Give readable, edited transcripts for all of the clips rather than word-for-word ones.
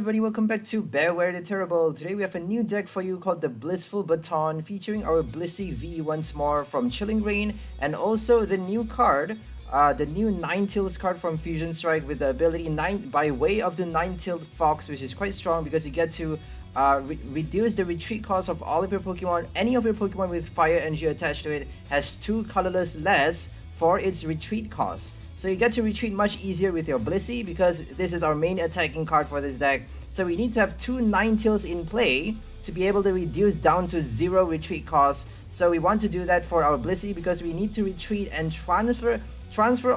everybody, welcome back to Bearware the Terrible. Today we have a new deck for you called the Blissful Baton, featuring our Blissey V once more from Chilling Reign, and also the new card, the new Ninetales card from Fusion Strike with the ability by way of the Nine-Tailed Fox, which is quite strong because you get to reduce the retreat cost of all of your Pokemon. Any of your Pokemon with fire energy attached to it has 2 colorless less for its retreat cost. So you get to retreat much easier with your Blissey because this is our main attacking card for this deck. So we need to have 2 Ninetales in play to be able to reduce down to 0 retreat cost. So we want to do that for our Blissey because we need to retreat and transfer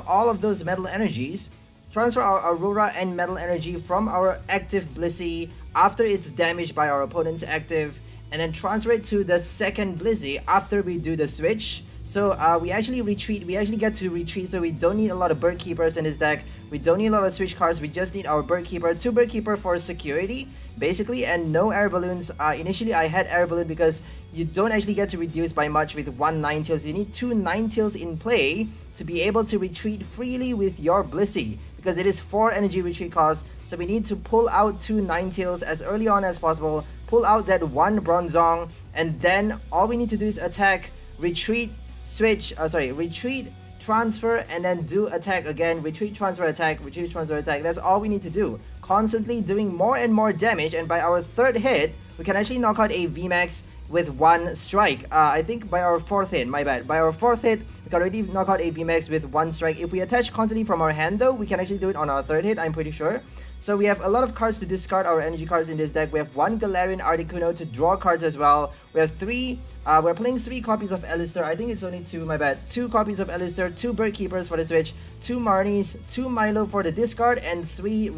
all of those metal energies, transfer our Aurora and metal energy from our active Blissey after it's damaged by our opponent's active, and then transfer it to the second Blissey after we do the switch. So we actually get to retreat, so we don't need a lot of Bird Keepers in this deck. We don't need a lot of switch cards, we just need our Bird Keeper, 2 Bird Keeper for security, basically, and no Air Balloons. Initially I had Air Balloon because you don't actually get to reduce by much with 1 Ninetales. You need 2 Ninetales in play to be able to retreat freely with your Blissey, because it is 4 energy retreat cost. So we need to pull out 2 Ninetales as early on as possible, pull out that 1 Bronzong, and then all we need to do is attack, retreat, retreat, transfer, and then do attack again. Retreat, transfer, attack, retreat, transfer, attack. That's all we need to do. Constantly doing more and more damage, and by our 3rd hit, we can actually knock out a VMAX with 1 strike. I think by our 4th hit, my bad. By our 4th hit, we can already knock out a VMAX with 1 strike. If we attach constantly from our hand though, we can actually do it on our 3rd hit, I'm pretty sure. So we have a lot of cards to discard our energy cards in this deck. We have 1 Galarian Articuno to draw cards as well. We have 3, we're playing 3 copies of Allister. I think it's only 2, my bad. 2 copies of Allister, 2 Bird Keepers for the switch, 2 Marnies, 2 Milo for the discard, and 4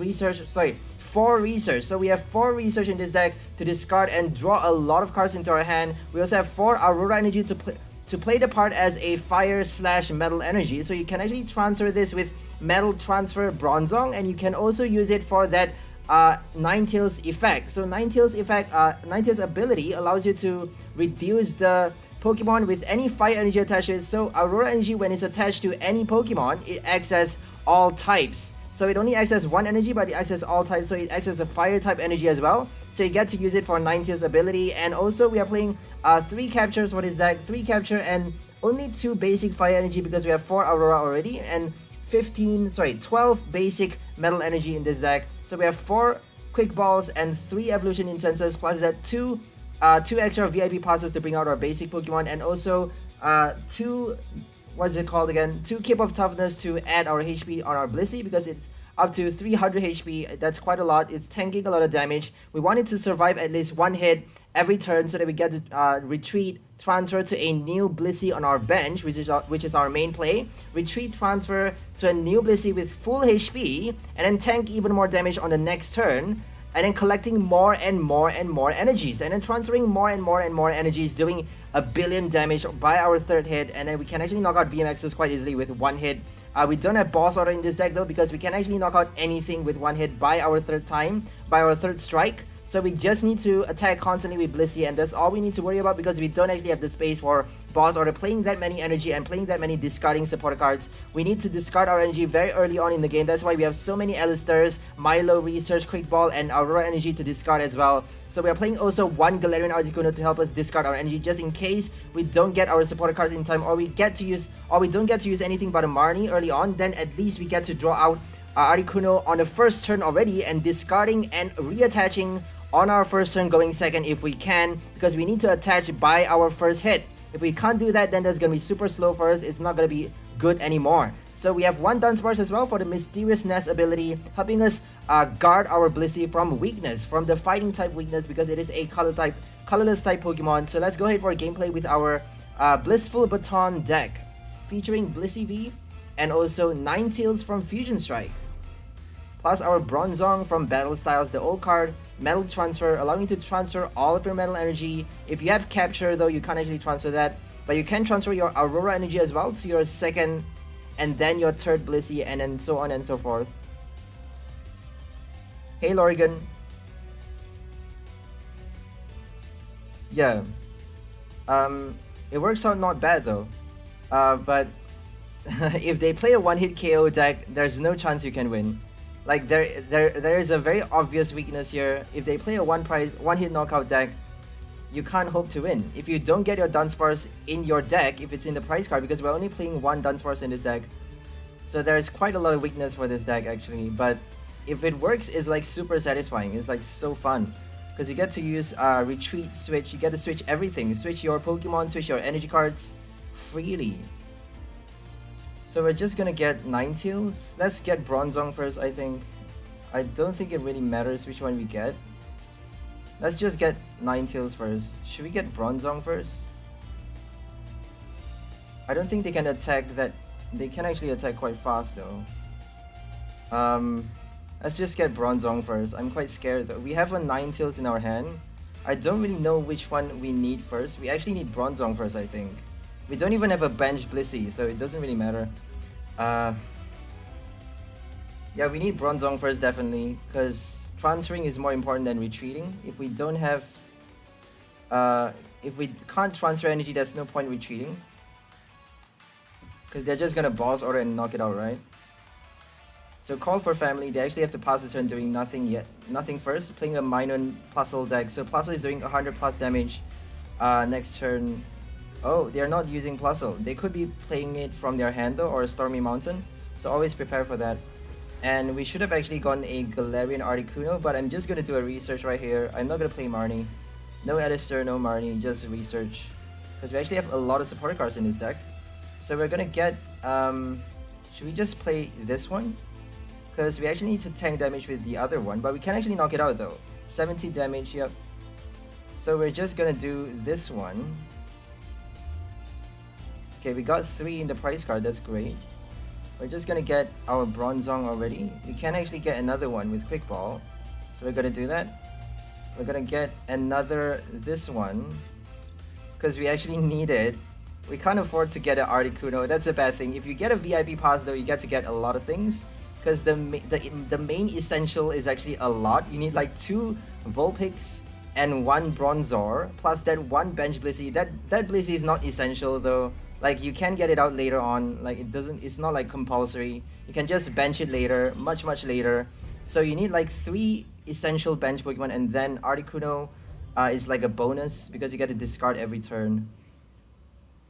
research. So we have 4 research in this deck to discard and draw a lot of cards into our hand. We also have 4 Aurora Energy to play the part as a fire/metal energy. So you can actually transfer this with metal transfer Bronzong, and you can also use it for that Ninetales effect. So Ninetales ability allows you to reduce the Pokemon with any fire energy attached. So Aurora Energy, when it's attached to any Pokemon, it acts as all types. So it only acts as 1 energy, but it acts as all types, so it acts as a fire type energy as well. So you get to use it for Ninetales ability. And also we are playing 3 captures for this deck, 3 capture and only 2 basic fire energy because we have 4 Aurora already, and 12 basic metal energy in this deck. So we have 4 quick balls and 3 evolution incenses, plus that 2 extra VIP passes to bring out our basic Pokemon, and also 2 2 Cape of Toughness to add our HP on our Blissey because it's up to 300 HP. That's quite a lot. It's tanking a lot of damage. We want it to survive at least 1 hit every turn so that we get to retreat, transfer to a new Blissey on our bench, which is our main play. Retreat, transfer to a new Blissey with full HP, and then tank even more damage on the next turn, and then collecting more and more energies, and then transferring more and more energies, doing a billion damage by our 3rd hit, and then we can actually knock out VMAXs quite easily with 1 hit. We don't have boss order in this deck though, because we can actually knock out anything with 1 hit by our 3rd strike. So we just need to attack constantly with Blissey, and that's all we need to worry about because we don't actually have the space for boss order, playing that many energy and playing that many discarding support cards. We need to discard our energy very early on in the game. That's why we have so many Allisters, Milo, Research, Quick Ball, and Aurora Energy to discard as well. So we are playing also 1 Galarian Articuno to help us discard our energy just in case we don't get our supporter cards in time, or we don't get to use anything but a Marnie early on. Then at least we get to draw out Articuno on the 1st turn already, and discarding and reattaching on our 1st turn, going 2nd if we can, because we need to attach by our 1st hit. If we can't do that, then that's gonna be super slow for us. It's not gonna be good anymore. So we have 1 Dunsparce as well for the Mysterious Nest ability, helping us guard our Blissey from weakness, from the fighting type weakness, because it is a colorless type Pokemon. So let's go ahead for a gameplay with our Blissful Baton deck, featuring Blissey V and also Ninetales from Fusion Strike, plus our Bronzong from Battle Styles, the old card, metal transfer, allowing you to transfer all of your metal energy. If you have capture though, you can't actually transfer that, but you can transfer your Aurora energy as well to your 2nd and then your 3rd Blissey, and then so on and so forth. Hey Lorgan. Yeah. It works out not bad though. But if they play a 1-hit KO deck, there's no chance you can win. Like there is a very obvious weakness here. If they play a one hit knockout deck, you can't hope to win. If you don't get your Dunsparce in your deck, if it's in the prize card, because we're only playing one Dunsparce in this deck, so there's quite a lot of weakness for this deck actually. But if it works, it's like super satisfying. It's like so fun because you get to use retreat, switch. You get to switch everything. Switch your Pokemon, switch your energy cards freely. So we're just gonna get Ninetales. Let's get Bronzong first, I think. I don't think it really matters which one we get. Let's just get Ninetales first. Should we get Bronzong first? I don't think they can attack that. They can actually attack quite fast though. Let's just get Bronzong first. I'm quite scared though. We have a Ninetales in our hand. I don't really know which one we need first. We actually need Bronzong first, I think. We don't even have a bench Blissey, so it doesn't really matter. Yeah, we need Bronzong first definitely, because transferring is more important than retreating. If we don't have... if we can't transfer energy, there's no point retreating. Because they're just gonna boss order and knock it out, right? So call for family, they actually have to pass the turn doing nothing first, playing a minor Plusle deck. So Plusle is doing 100 plus damage next turn. Oh, they're not using Plusle. They could be playing it from their hand though, or Stormy Mountain. So always prepare for that. And we should have actually gotten a Galarian Articuno, but I'm just gonna do a research right here. I'm not gonna play Marnie. No Allister, no Marnie, just research. Because we actually have a lot of supporter cards in this deck. So we're gonna get, should we just play this one? Because we actually need to tank damage with the other one, but we can actually knock it out though. 70 damage, yep. So we're just gonna do this one. Okay, we got 3 in the prize card, that's great. We're just gonna get our Bronzong already. We can actually get another one with Quick Ball. So we're gonna do that. We're gonna get another, this one. Because we actually need it. We can't afford to get an Articuno, that's a bad thing. If you get a VIP pass though, you get to get a lot of things. Because the main essential is actually a lot. You need like 2 Vulpix and 1 Bronzor, plus that 1 bench Blissey. That Blissey is not essential though. Like you can get it out later on. Like it's not like compulsory. You can just bench it later, much later. So you need like 3 essential bench Pokemon, and then Articuno is like a bonus because you get to discard every turn.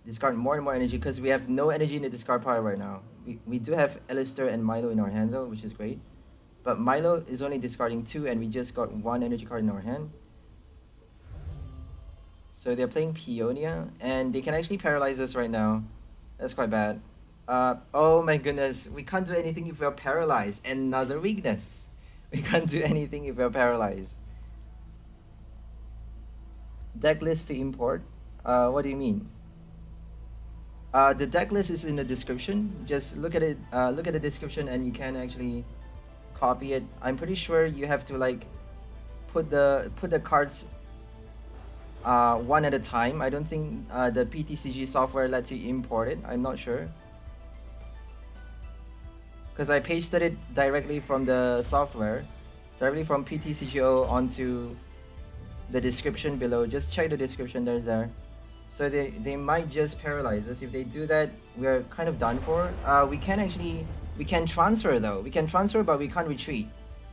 Discard more and more energy because we have no energy in the discard pile right now. We do have Allister and Milo in our hand though, which is great. But Milo is only discarding 2 and we just got 1 energy card in our hand. So they're playing Peonia and they can actually paralyze us right now. That's quite bad. Oh my goodness, we can't do anything if we're paralyzed. Another weakness. We can't do anything if we're paralyzed. Deck list to import? What do you mean? The deck list is in the description. Just look at it. Look at the description, and you can actually copy it. I'm pretty sure you have to like put the cards one at a time. I don't think the PTCG software lets you import it. I'm not sure because I pasted it directly from the software, directly from PTCGO onto the description below. Just check the description. There's there. So they might just paralyze us. If they do that, we're kind of done for. We can transfer though. We can transfer, but we can't retreat.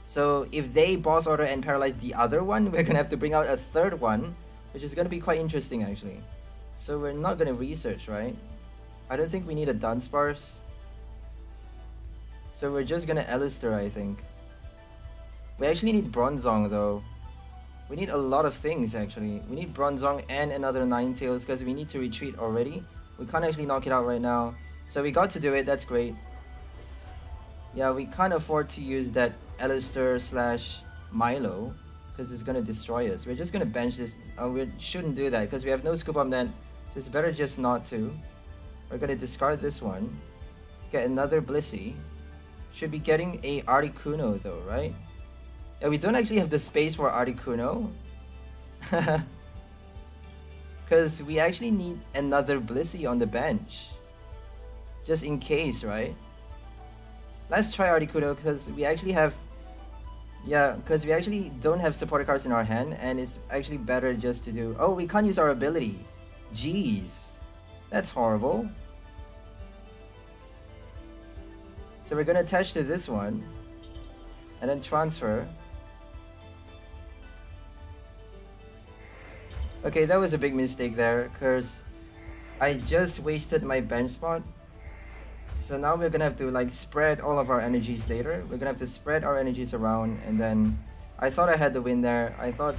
So if they boss order and paralyze the other one, we're gonna have to bring out a third one, which is gonna be quite interesting actually. So we're not gonna research, right? I don't think we need a Dunsparce. So we're just gonna Allister, I think. We actually need Bronzong though. We need a lot of things actually. We need Bronzong and another Ninetales because we need to retreat already. We can't actually knock it out right now. So we got to do it, that's great. Yeah, we can't afford to use that Allister / Milo because it's gonna destroy us. We're just gonna bench this. We shouldn't do that because we have no scoop on that. So it's better just not to. We're gonna discard this one. Get another Blissey. Should be getting a Articuno though, right? Yeah, we don't actually have the space for Articuno. Because we actually need another Blissey on the bench. Just in case, right? Let's try Articuno because we actually have... Yeah, because we actually don't have supporter cards in our hand. And it's actually better just to do... Oh, we can't use our ability. Jeez. That's horrible. So we're gonna attach to this one. and then transfer. Okay, that was a big mistake there, because I just wasted my bench spot. So now we're gonna have to like spread all of our energies later. We're gonna have to spread our energies around, and then I thought I had the win there. I thought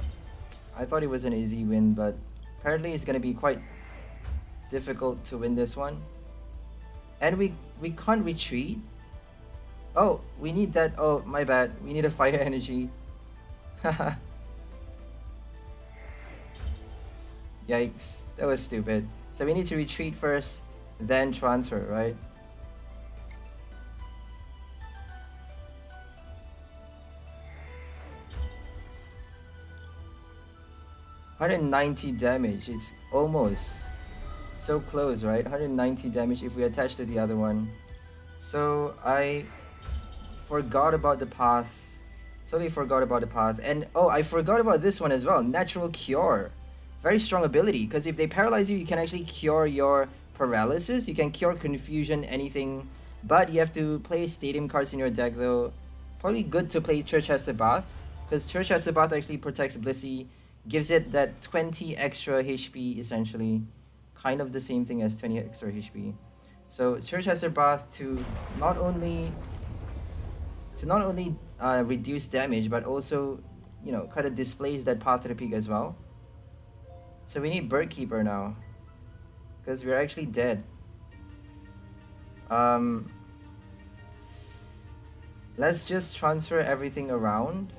it was an easy win, but apparently it's gonna be quite difficult to win this one. And we can't retreat. Oh, we need that. Oh, my bad. We need a fire energy. Yikes, that was stupid. So we need to retreat first, then transfer, right? $190 damage. It's almost so close, right? 190 damage if we attach to the other one. So I forgot about the path. Totally forgot about the path. And oh, I forgot about this one as well. Natural Cure. Very strong ability, because if they paralyze you, you can actually cure your paralysis. You can cure confusion, anything. But you have to play stadium cards in your deck though. Probably good to play Chichester Bath, because Chichester Bath actually protects Blissey. Gives it that 20 extra HP essentially. Kind of the same thing as 20 extra HP. So Chichester Bath to not only reduce damage, but also, you know, kind of displays that path to the peak as well. So we need Bird Keeper now, because we're actually dead. Let's just transfer everything around.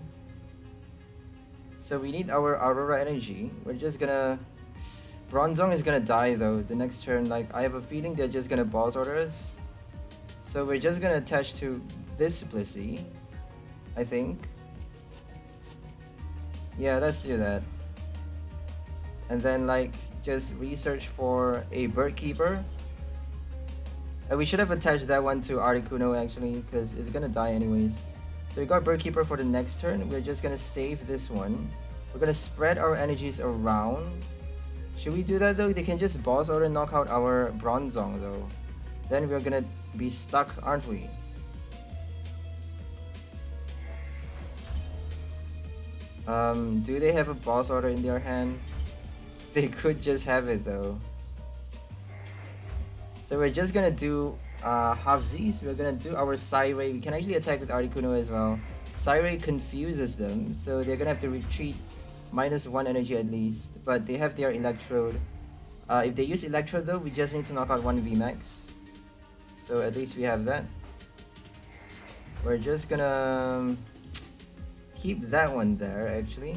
So we need our Aurora Energy. We're just gonna... Bronzong is gonna die though the next turn. Like, I have a feeling they're just gonna boss order us. So we're just gonna attach to this Blissey, I think. Yeah, let's do that. And then like just research for a Bird Keeper. We should have attached that one to Articuno actually, because it's gonna die anyways. So we got Bird Keeper for the next turn. We're just gonna save this one. We're gonna spread our energies around. Should we do that though? They can just boss order and knock out our Bronzong though. Then we're gonna be stuck, aren't we? Do they have a boss order in their hand? They could just have it though. So we're just gonna do halvesies. We're gonna do our Psyray. We can actually attack with Articuno as well. Psyray confuses them, so they're gonna have to retreat -1 energy at least. But they have their Electrode. If they use Electrode though, we just need to knock out 1 VMAX. So at least we have that. We're just gonna keep that one there actually.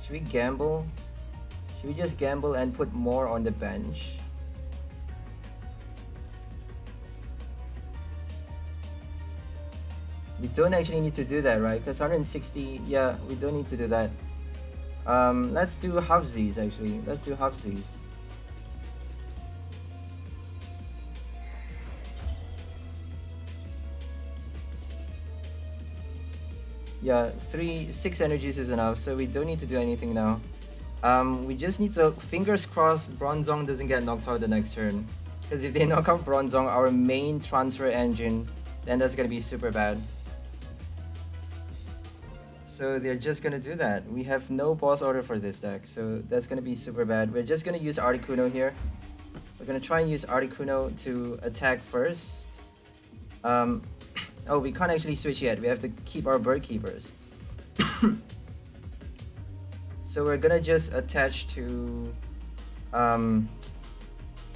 Should we gamble? Should we just gamble and put more on the bench? We don't actually need to do that, right? Because 160, yeah, we don't need to do that. Let's do halvesies actually. Let's do halvesies. Yeah, 6 energies is enough, so we don't need to do anything now. We just need to, fingers crossed, Bronzong doesn't get knocked out the next turn. Because if they knock out Bronzong, our main transfer engine, then that's gonna be super bad. So they're just gonna do that. We have no boss order for this deck, so that's gonna be super bad. We're just gonna use Articuno here. We're gonna try and use Articuno to attack first. Oh, we can't actually switch yet. We have to keep our Bird Keepers. So we're gonna just attach to...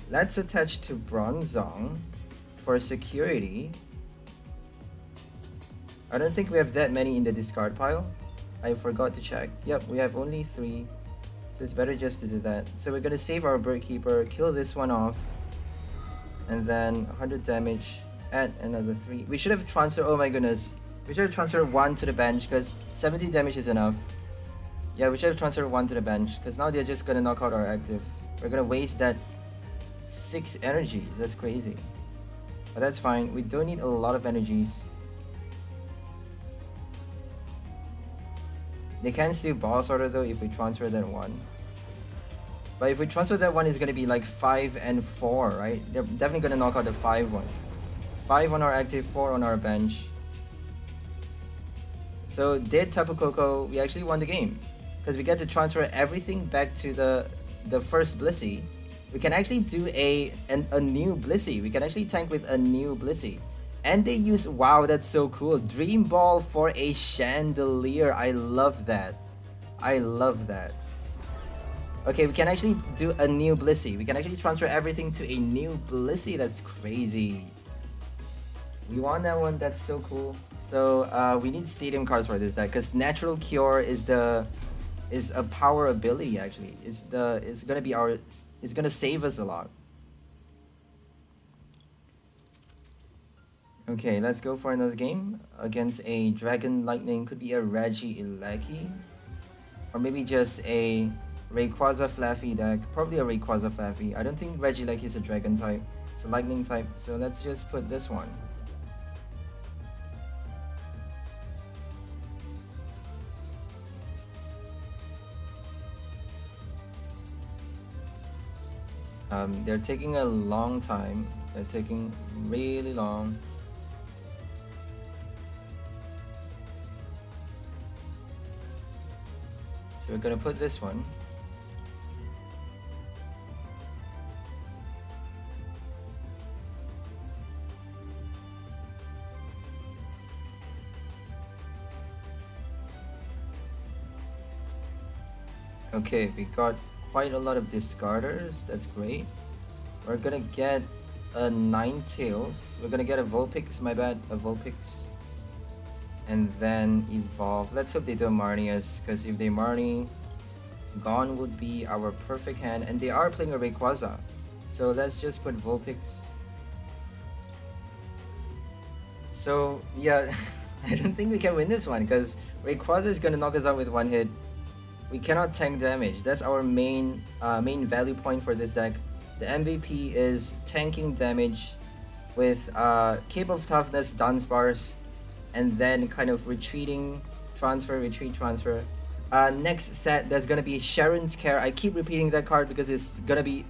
let's attach to Bronzong for security. I don't think we have that many in the discard pile. I forgot to check. Yep, we have only 3. So it's better just to do that. So we're gonna save our Bird Keeper, kill this one off. And then 100 damage. Add another 3. We should have transferred. Oh my goodness. We should have transferred 1 to the bench because 70 damage is enough. Yeah, we should have transferred 1 to the bench because now they're just gonna knock out our active. We're gonna waste that 6 energies. That's crazy. But that's fine. We don't need a lot of energies. They can still boss order though if we transfer that 1. But if we transfer that one, it's gonna be like 5 and 4, right? They're definitely gonna knock out the 5 one. 5 on our active, 4 on our bench. So dead Tapu Koko, we actually won the game. Because we get to transfer everything back to the first Blissey. We can actually do a new Blissey. We can actually tank with a new Blissey. And they use, wow, that's so cool. Dream Ball for a Chandelier. I love that. I love that. Okay, we can actually do a new Blissey. We can actually transfer everything to a new Blissey. That's crazy. We won that one. That's so cool. So we need stadium cards for this deck because Natural Cure is a power ability actually. It's gonna save us a lot. Okay, let's go for another game against a Dragon Lightning. Could be a Regieleki, or maybe just a Rayquaza Flaffy deck. Probably a Rayquaza Flaffy. I don't think Regieleki is a Dragon type. It's a Lightning type. So let's just put this one. They're taking a long time. They're taking really long. So we're gonna put this one. Okay, we got quite a lot of discarders. That's great. We're gonna get a Ninetales. We're gonna get a Vulpix, my bad, a Vulpix. And then evolve. Let's hope they do a Marnie, because if they Marnie, Gone would be our perfect hand. And they are playing a Rayquaza. So let's just put Vulpix. So yeah, I don't think we can win this one because Rayquaza is gonna knock us out with one hit. We cannot tank damage. That's our main value point for this deck. The MVP is tanking damage with Cape of Toughness, Dunsparce, and then kind of retreating, transfer, retreat, transfer. Next set, there's gonna be Sharon's Care. I keep repeating that card because it's gonna be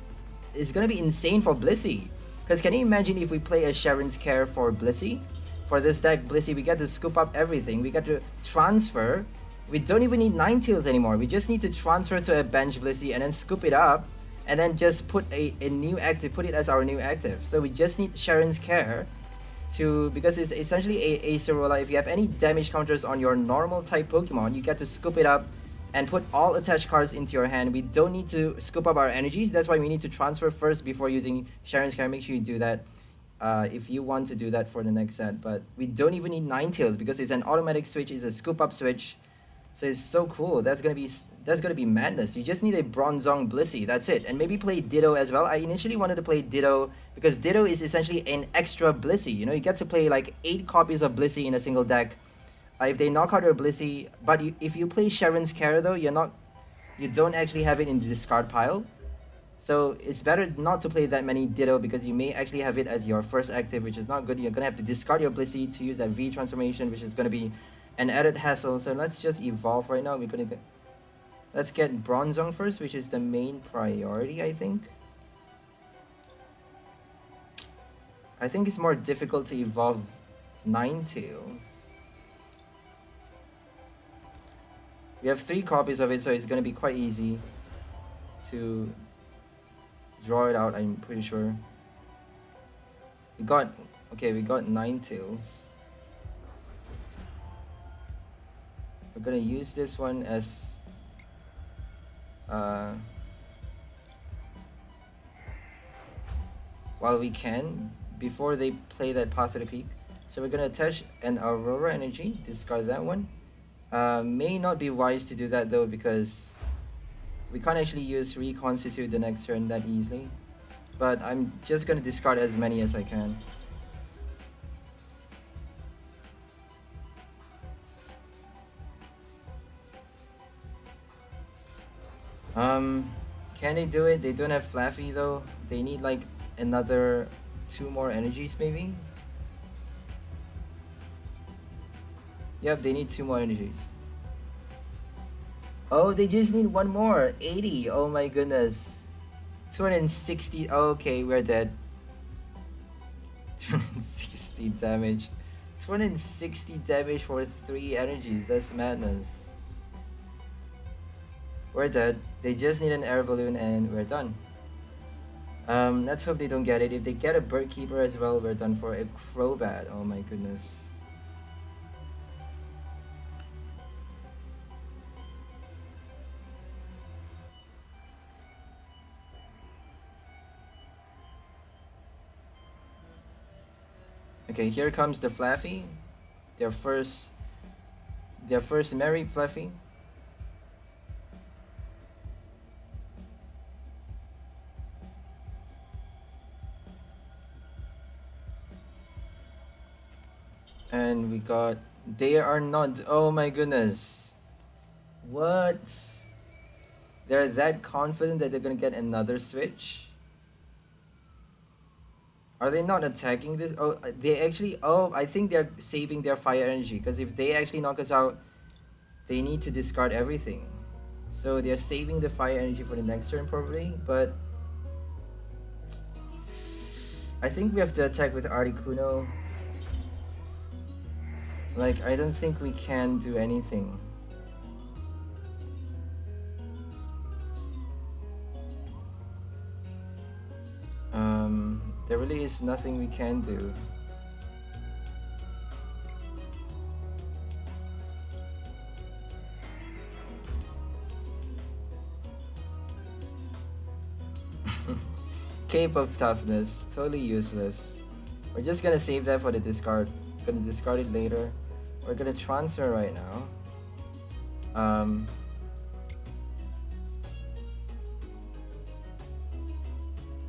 insane for Blissey. Because can you imagine if we play a Sharon's Care for Blissey? For this deck, Blissey, we get to scoop up everything. We get to transfer. We don't even need Ninetales anymore. We just need to transfer to a bench Blissey and then scoop it up and then just put a new active, put it as our new active. So we just need Sharon's Care because it's essentially a Acerola. If you have any damage counters on your normal type Pokemon, you get to scoop it up and put all attached cards into your hand. We don't need to scoop up our energies. That's why we need to transfer first before using Sharon's Care. Make sure you do that if you want to do that for the next set. But we don't even need Ninetales because it's an automatic switch, it's a scoop up switch. So it's so cool. That's gonna be madness. You just need a Bronzong Blissey. That's it. And maybe play Ditto as well. I initially wanted to play Ditto because Ditto is essentially an extra Blissey. You know, you get to play like 8 copies of Blissey in a single deck. If they knock out your Blissey, but if you play Sharon's Care though, you don't actually have it in the discard pile. So it's better not to play that many Ditto because you may actually have it as your first active, which is not good. You're gonna have to discard your Blissey to use that V transformation, which is gonna be an added hassle. So let's just evolve right now. Let's get Bronzong first, which is the main priority, I think. I think it's more difficult to evolve Ninetales. We have 3 copies of it, so it's gonna be quite easy to draw it out, I'm pretty sure. We got Ninetales. We're gonna use this one as while we can before they play that Path to the Peak. So we're gonna attach an Aurora Energy, discard that one. May not be wise to do that though because we can't actually use Reconstitute the next turn that easily. But I'm just gonna discard as many as I can. Can they do it? They don't have Flaffy though. They need like another 2 more energies maybe. Yep, they need 2 more energies. Oh, they just need 1 more. 80. Oh my goodness. 260. Okay, we're dead. 260 damage. 260 damage for 3 energies. That's madness. We're dead. They just need an air balloon and we're done. Let's hope they don't get it. If they get a Bird Keeper as well, we're done for a Crobat. Oh my goodness. Okay, here comes the Fluffy. Their first Merry Fluffy. And we got, they are not, oh my goodness. What? They're that confident that they're gonna get another switch? Are they not attacking this? Oh, they actually, oh, I think they're saving their fire energy, because if they actually knock us out, they need to discard everything. So they're saving the fire energy for the next turn probably, but I think we have to attack with Articuno. Like, I don't think we can do anything. There really is nothing we can do. Cape of Toughness, totally useless. We're just gonna save that for the discard. Gonna discard it later. We're gonna transfer right now.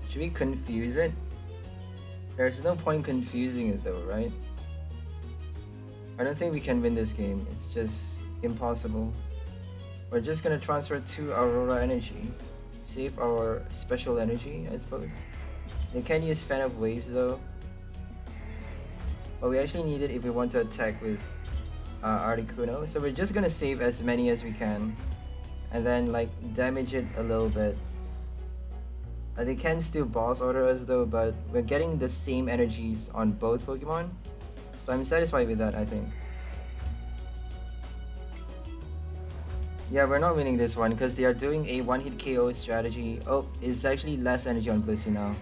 Should we confuse it? There's no point confusing it though, right? I don't think we can win this game. It's just impossible. We're just gonna transfer to Aurora Energy. Save our special energy, I suppose. They can use Fan of Waves though. But we actually need it if we want to attack with Articuno. So we're just gonna save as many as we can. And then like damage it a little bit. They can still boss order us though, but we're getting the same energies on both Pokemon. So I'm satisfied with that, I think. Yeah, we're not winning this one because they are doing a one-hit KO strategy. Oh, it's actually less energy on Blissey now.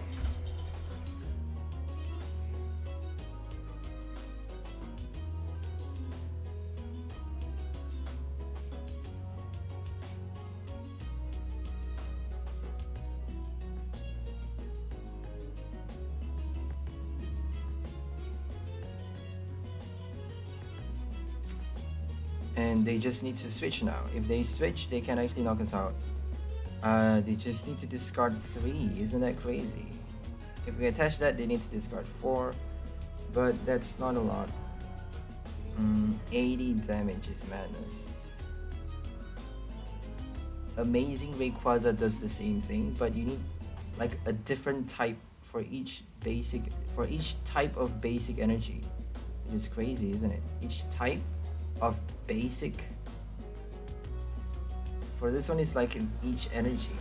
And they just need to switch now. If they switch, they can actually knock us out. They just need to discard 3. Isn't that crazy? If we attach that, they need to discard 4. But that's not a lot. 80 damage is madness. Amazing Rayquaza does the same thing, but you need like a different type for each type of basic energy. It is crazy, isn't it? Each type of basic for this one is like in each energy.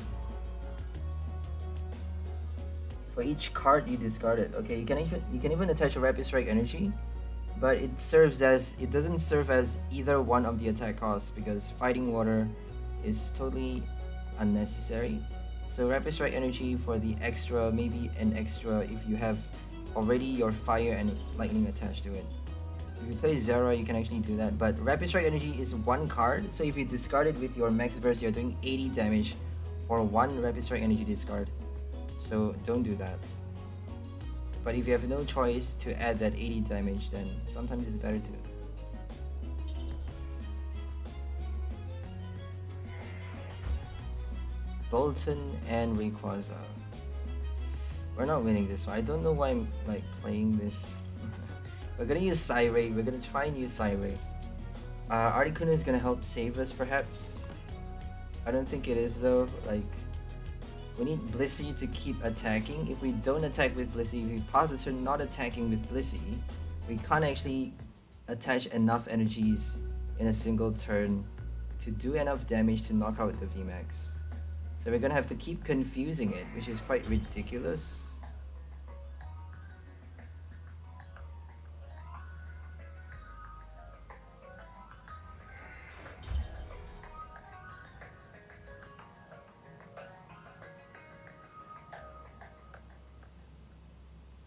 For each card you discard it. Okay, you can even attach a Rapid Strike energy, but it doesn't serve as either one of the attack costs because Fighting Water is totally unnecessary. So Rapid Strike energy for the extra, maybe an extra if you have already your Fire and Lightning attached to it. If you play Zera, you can actually do that, but Rapid Strike Energy is one card, so if you discard it with your Max Burst, you're doing 80 damage for one Rapid Strike Energy discard. So don't do that. But if you have no choice to add that 80 damage, then sometimes it's better to. Bolton and Rayquaza. We're not winning this one. I don't know why I'm like playing this. We're gonna use Psyray. We're gonna try and use Psyray. Articuno is gonna help save us, perhaps. I don't think it is though. Like, we need Blissey to keep attacking. If we don't attack with Blissey, if we pause the turn not attacking with Blissey, we can't actually attach enough energies in a single turn to do enough damage to knock out the VMAX. So we're gonna have to keep confusing it, which is quite ridiculous.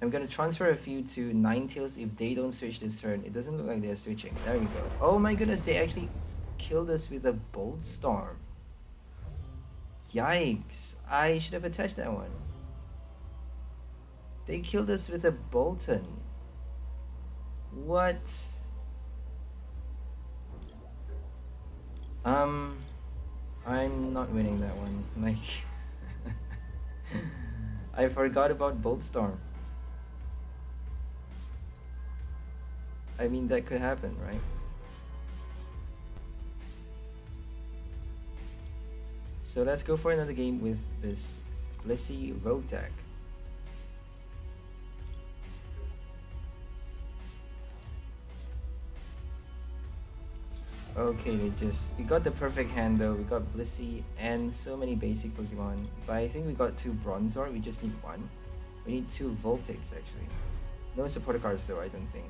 I'm gonna transfer a few to Ninetales if they don't switch this turn. It doesn't look like they're switching. There we go. Oh my goodness, they actually killed us with a Bolt Storm. Yikes. I should have attached that one. They killed us with a Bolton. What? I'm not winning that one. Like, I forgot about Bolt Storm. I mean, that could happen, right? So let's go for another game with this Blissey Rogue deck. Okay, we got the perfect hand though. We got Blissey and so many basic Pokemon. But I think we got 2 Bronzor, we just need 1. We need 2 Vulpix actually. No supporter cards though, I don't think.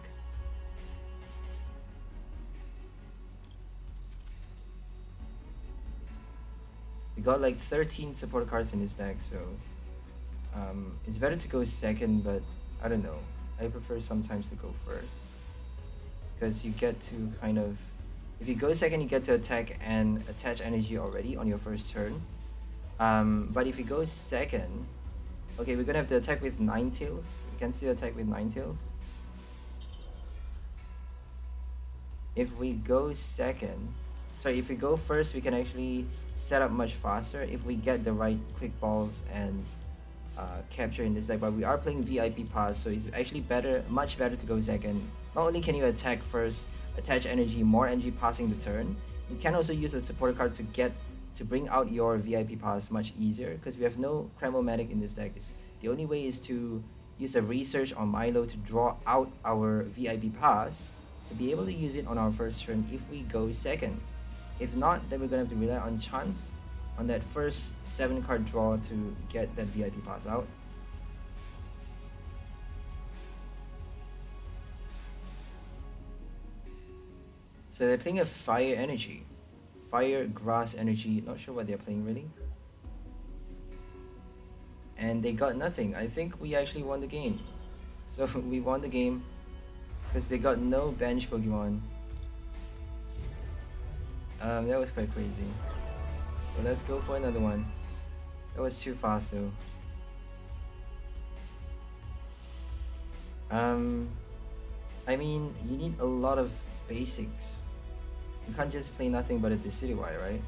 We got like 13 supporter cards in this deck, so it's better to go second, but I don't know. I prefer sometimes to go first. Because you get to kind of... If you go second, you get to attack and attach energy already on your first turn. But if you go second... Okay, we're gonna have to attack with Ninetales. We can still attack with Ninetales. If we go second... Sorry, if we go first, we can actually set up much faster if we get the right quick balls and capture in this deck. But we are playing VIP Pass, so it's actually much better to go second. Not only can you attack first, attach energy, more energy passing the turn, you can also use a supporter card to bring out your VIP Pass much easier, because we have no Cramomatic in this deck. The only way is to use a research on Milo to draw out our VIP Pass to be able to use it on our first turn if we go second. If not, then we're gonna have to rely on chance on that first 7-card draw to get that VIP Pass out. So they're playing a Fire Energy. Fire, Grass Energy, not sure what they're playing really. And they got nothing. I think we actually won the game. So we won the game because they got no bench Pokemon. That was quite crazy. So let's go for another one. That was too fast though. I mean, you need a lot of basics. You can't just play nothing but a Decidueye, right?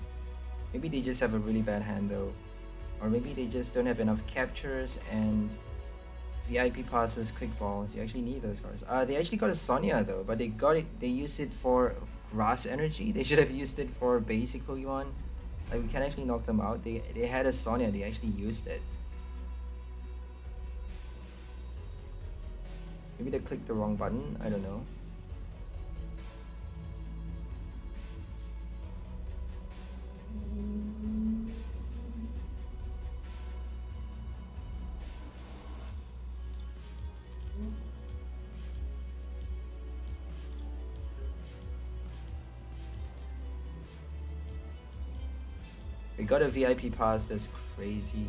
Maybe they just have a really bad hand though. Or maybe they just don't have enough captures and VIP passes, quick balls. You actually need those cards. They actually got a Sonia though, but they used it for Grass Energy. They should have used it for basic Pokemon. Like, we can actually knock them out. They had a Sonia, they actually used it. Maybe they clicked the wrong button, I don't know. We got a VIP pass, that's crazy.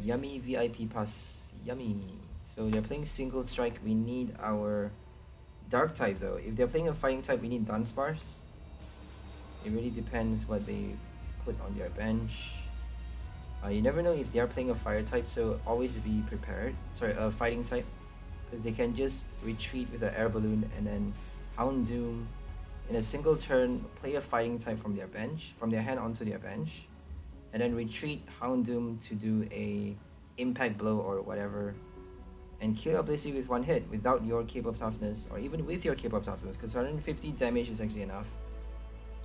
Yummy VIP pass, yummy. So they're playing single strike, we need our dark type though. If they're playing a fighting type, we need Dunsparce. It really depends what they put on their bench. You never know if they are playing a fire type, so always be prepared. Sorry, a fighting type. Because they can just retreat with an air balloon and then Houndoom in a single turn, play a fighting type from their bench, from their hand onto their bench, and then retreat Houndoom to do a impact blow or whatever, and kill a Blissey with 1 hit without your Cape of Toughness, or even with your Cape of Toughness, because 150 damage is actually enough.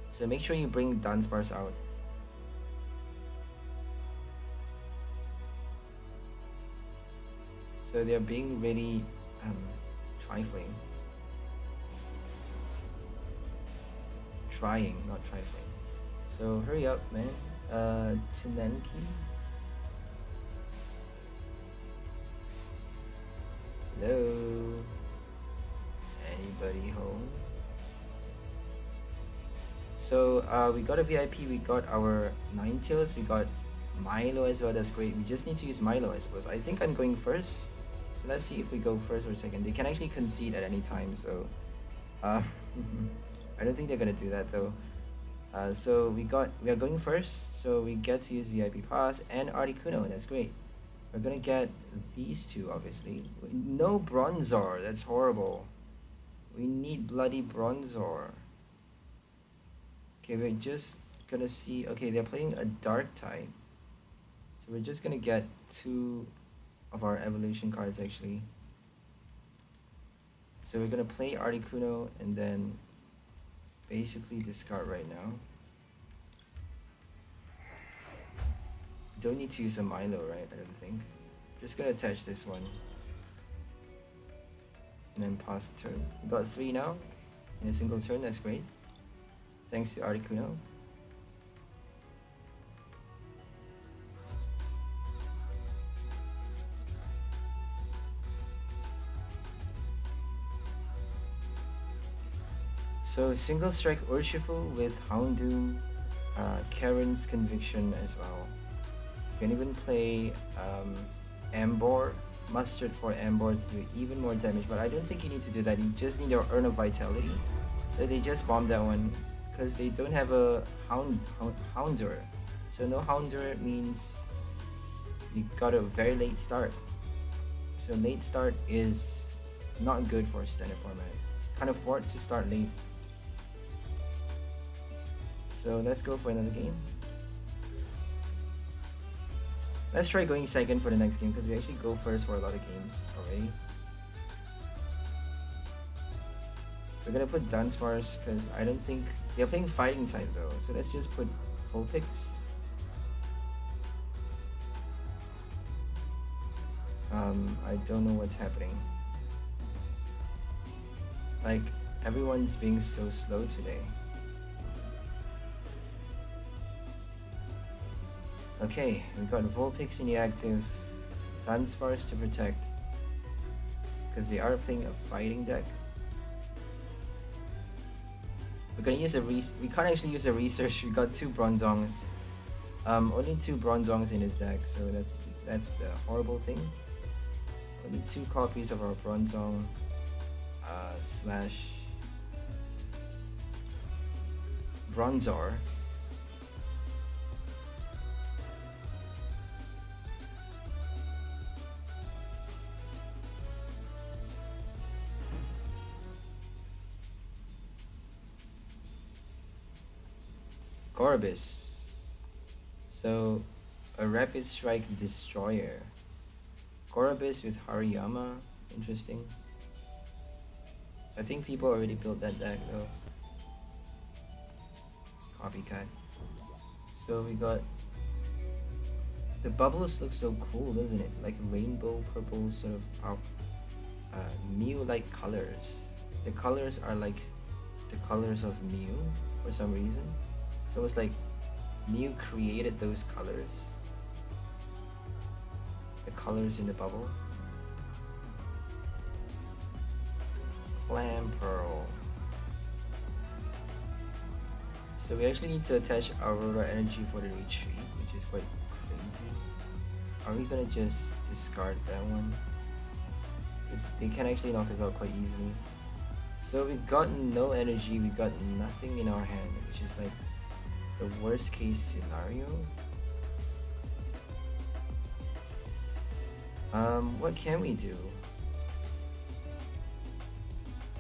So make sure you bring Dunsparce out. So they're being really trifling. trying, not trifling. So hurry up, man. Tinenki. Hello? Anybody home? So we got a VIP, we got our Ninetales, we got Milo as well, that's great. We just need to use Milo, I suppose. I think I'm going first. So let's see if we go first or second. They can actually concede at any time, so I don't think they're gonna do that though. So we are going first, so we get to use VIP Pass and Articuno, that's great. We're gonna get these two, obviously. No Bronzor, that's horrible. We need bloody Bronzor. Okay, we're just gonna see. Okay, they're playing a dark type, so we're just gonna get 2 of our evolution cards actually. So we're gonna play Articuno and then basically discard right now. Don't need to use a Milo, right? I don't think. Just gonna attach this one and then pass the turn. We got 3 now in a single turn. That's great. Thanks to Articuno. So single strike Urshifu with Houndoom, Karen's Conviction as well. You can even play Ambor, Mustard for Ambor to do even more damage, but I don't think you need to do that. You just need your Urn of Vitality. So they just bombed that one because they don't have a Houndour. So no Houndour means you got a very late start. So late start is not good for standard format. Can't afford to start late. So let's go for another game. Let's try going second for the next game because we actually go first for a lot of games already. We're gonna put Dunsparce because I don't think they're playing fighting type though. So let's just put Vulpix. I don't know what's happening. Like everyone's being so slow today. Okay, we got Vulpix in the active, Dunsparce to protect, because they are playing a fighting deck. We're gonna use we can't actually use a research. We got 2 Bronzongs, only 2 Bronzongs in his deck, so that's the horrible thing. Only 2 copies of our Bronzong slash Bronzor. Gorbis. So a Rapid Strike Destroyer. Gorbis with Hariyama. Interesting. I think people already built that deck though. Copycat. So we got the bubbles look so cool, doesn't it? Like rainbow purple sort of Mew-like colors. The colors are like the colors of Mew for some reason. So it's like Mew created those colors. The colors in the bubble. Clam Pearl. So we actually need to attach Aurora Energy for the retreat, which is quite crazy. Are we gonna just discard that one? They can actually knock us out quite easily. So we got no energy, we got nothing in our hand, which is like the worst case scenario. What can we do?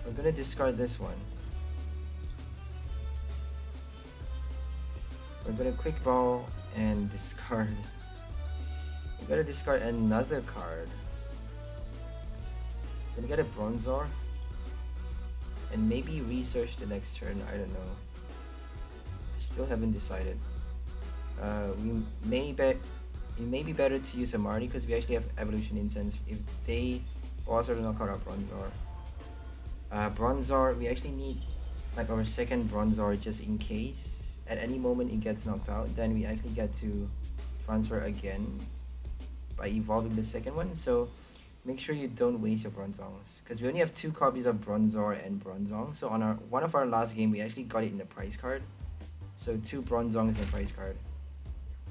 We're gonna discard this one. We're gonna quick ball and discard. We're gonna discard another card. Gonna get a Bronzor and maybe research the next turn. I don't know. Still haven't decided. It may be better to use a Marnie because we actually have Evolution Incense. If they also knock out our Bronzor. Bronzor, we actually need like our second Bronzor, just in case at any moment it gets knocked out, then we actually get to transfer again by evolving the second one. So make sure you don't waste your Bronzongs, because we only have 2 copies of Bronzor and Bronzong. So on one of our last game, we actually got it in the prize card. So 2 Bronzongs in the prize card.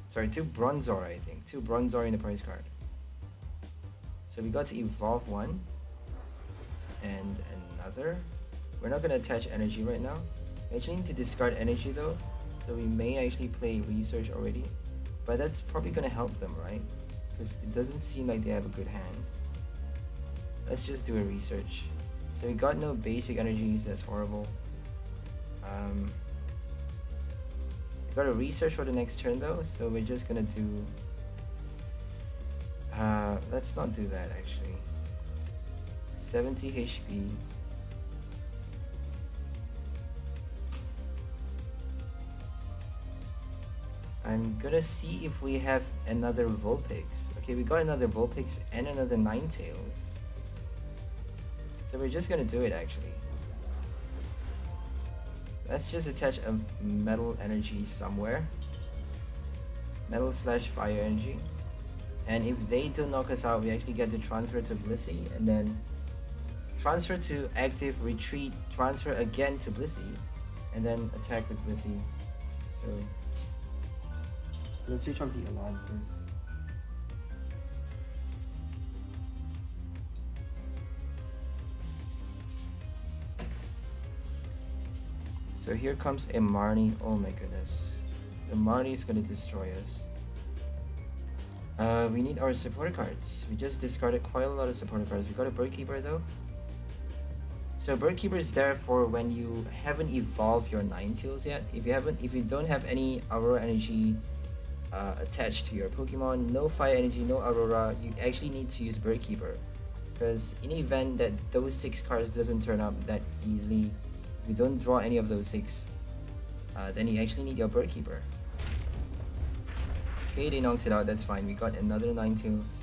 Sorry, 2 Bronzor, I think. 2 Bronzor in the prize card. So we got to evolve one and another. We're not going to attach energy right now. We actually need to discard energy though. So we may actually play research already. But that's probably going to help them, right? Because it doesn't seem like they have a good hand. Let's just do a research. So we got no basic energies, that's horrible. We got a research for the next turn though, so we're just gonna do... let's not do that actually. 70 HP. I'm gonna see if we have another Vulpix. Okay, we got another Vulpix and another Ninetales. So we're just gonna do it actually. Let's just attach a metal energy somewhere. Metal / fire energy. And if they do knock us out, we actually get to transfer to Blissey, and then transfer to active, retreat, transfer again to Blissey, and then attack with Blissey. So let's switch off the alarm first. So here comes a Marnie. Oh my goodness. The Marnie is gonna destroy us. We need our supporter cards. We just discarded quite a lot of supporter cards. We got a Bird Keeper though. So Bird Keeper is there for when you haven't evolved your Ninetales yet. If you don't have any Aurora Energy attached to your Pokemon, no Fire Energy, no Aurora, you actually need to use Bird Keeper. Because in the event that those 6 cards doesn't turn up that easily, if you don't draw any of those 6, then you actually need your Bird Keeper. Okay, they knocked it out, that's fine. We got another Ninetales.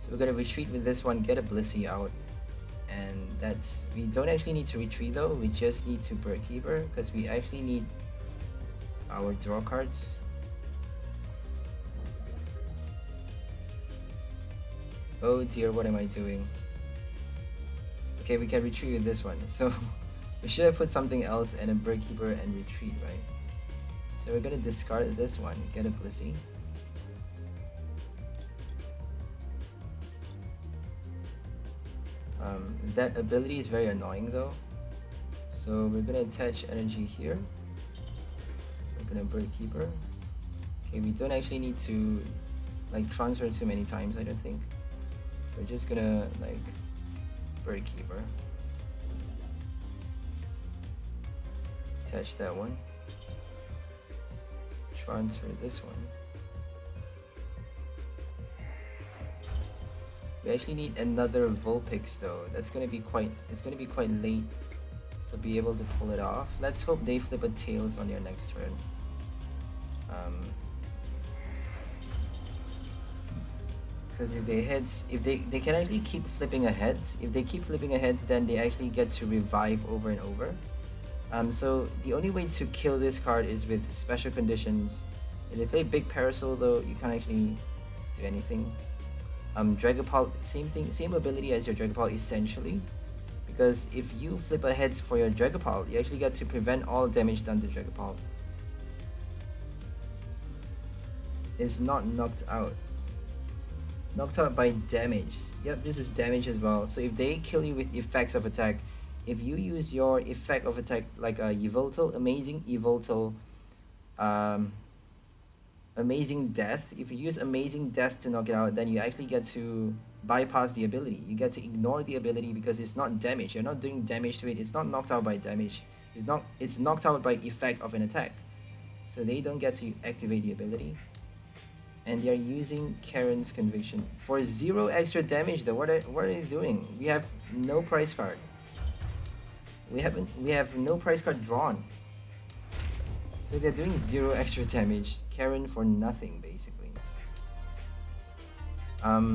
So we're gonna retreat with this one, get a Blissey out. And that's... we don't actually need to retreat though, we just need to Bird Keeper, because we actually need our draw cards. Oh dear, what am I doing? Okay, we can retreat with this one. So we should have put something else and a Bird Keeper and retreat, right? So we're gonna discard this one, get a Blissey. That ability is very annoying though. So we're gonna attach energy here. We're gonna Bird Keeper. Okay, we don't actually need to like transfer too many times, I don't think. We're just gonna like Bird Keeper. Attach that one. Transfer this one. We actually need another Vulpix though. It's gonna be quite late to be able to pull it off. Let's hope they flip a Tails on your next turn. Because if they heads, if they can actually keep flipping a heads. If they keep flipping a heads, then they actually get to revive over and over. So the only way to kill this card is with special conditions. If they play Big Parasol though, you can't actually do anything. Dragapult, same thing, same ability as your Dragapult essentially. Because if you flip a heads for your Dragapult, you actually get to prevent all damage done to Dragapult. It's not knocked out. Knocked out by damage. Yep, this is damage as well. So if they kill you with effects of attack, if you use your effect of attack like a Yveltal, Amazing Yveltal, Amazing Death, if you use Amazing Death to knock it out, then you actually get to bypass the ability. You get to ignore the ability because it's not damage. You're not doing damage to it. It's not knocked out by damage. It's knocked out by effect of an attack. So they don't get to activate the ability. And they're using Karen's Conviction for 0 extra damage though. What are they doing? We have no prize card. We have no prize card drawn. So they're doing 0 extra damage. Karen for nothing basically.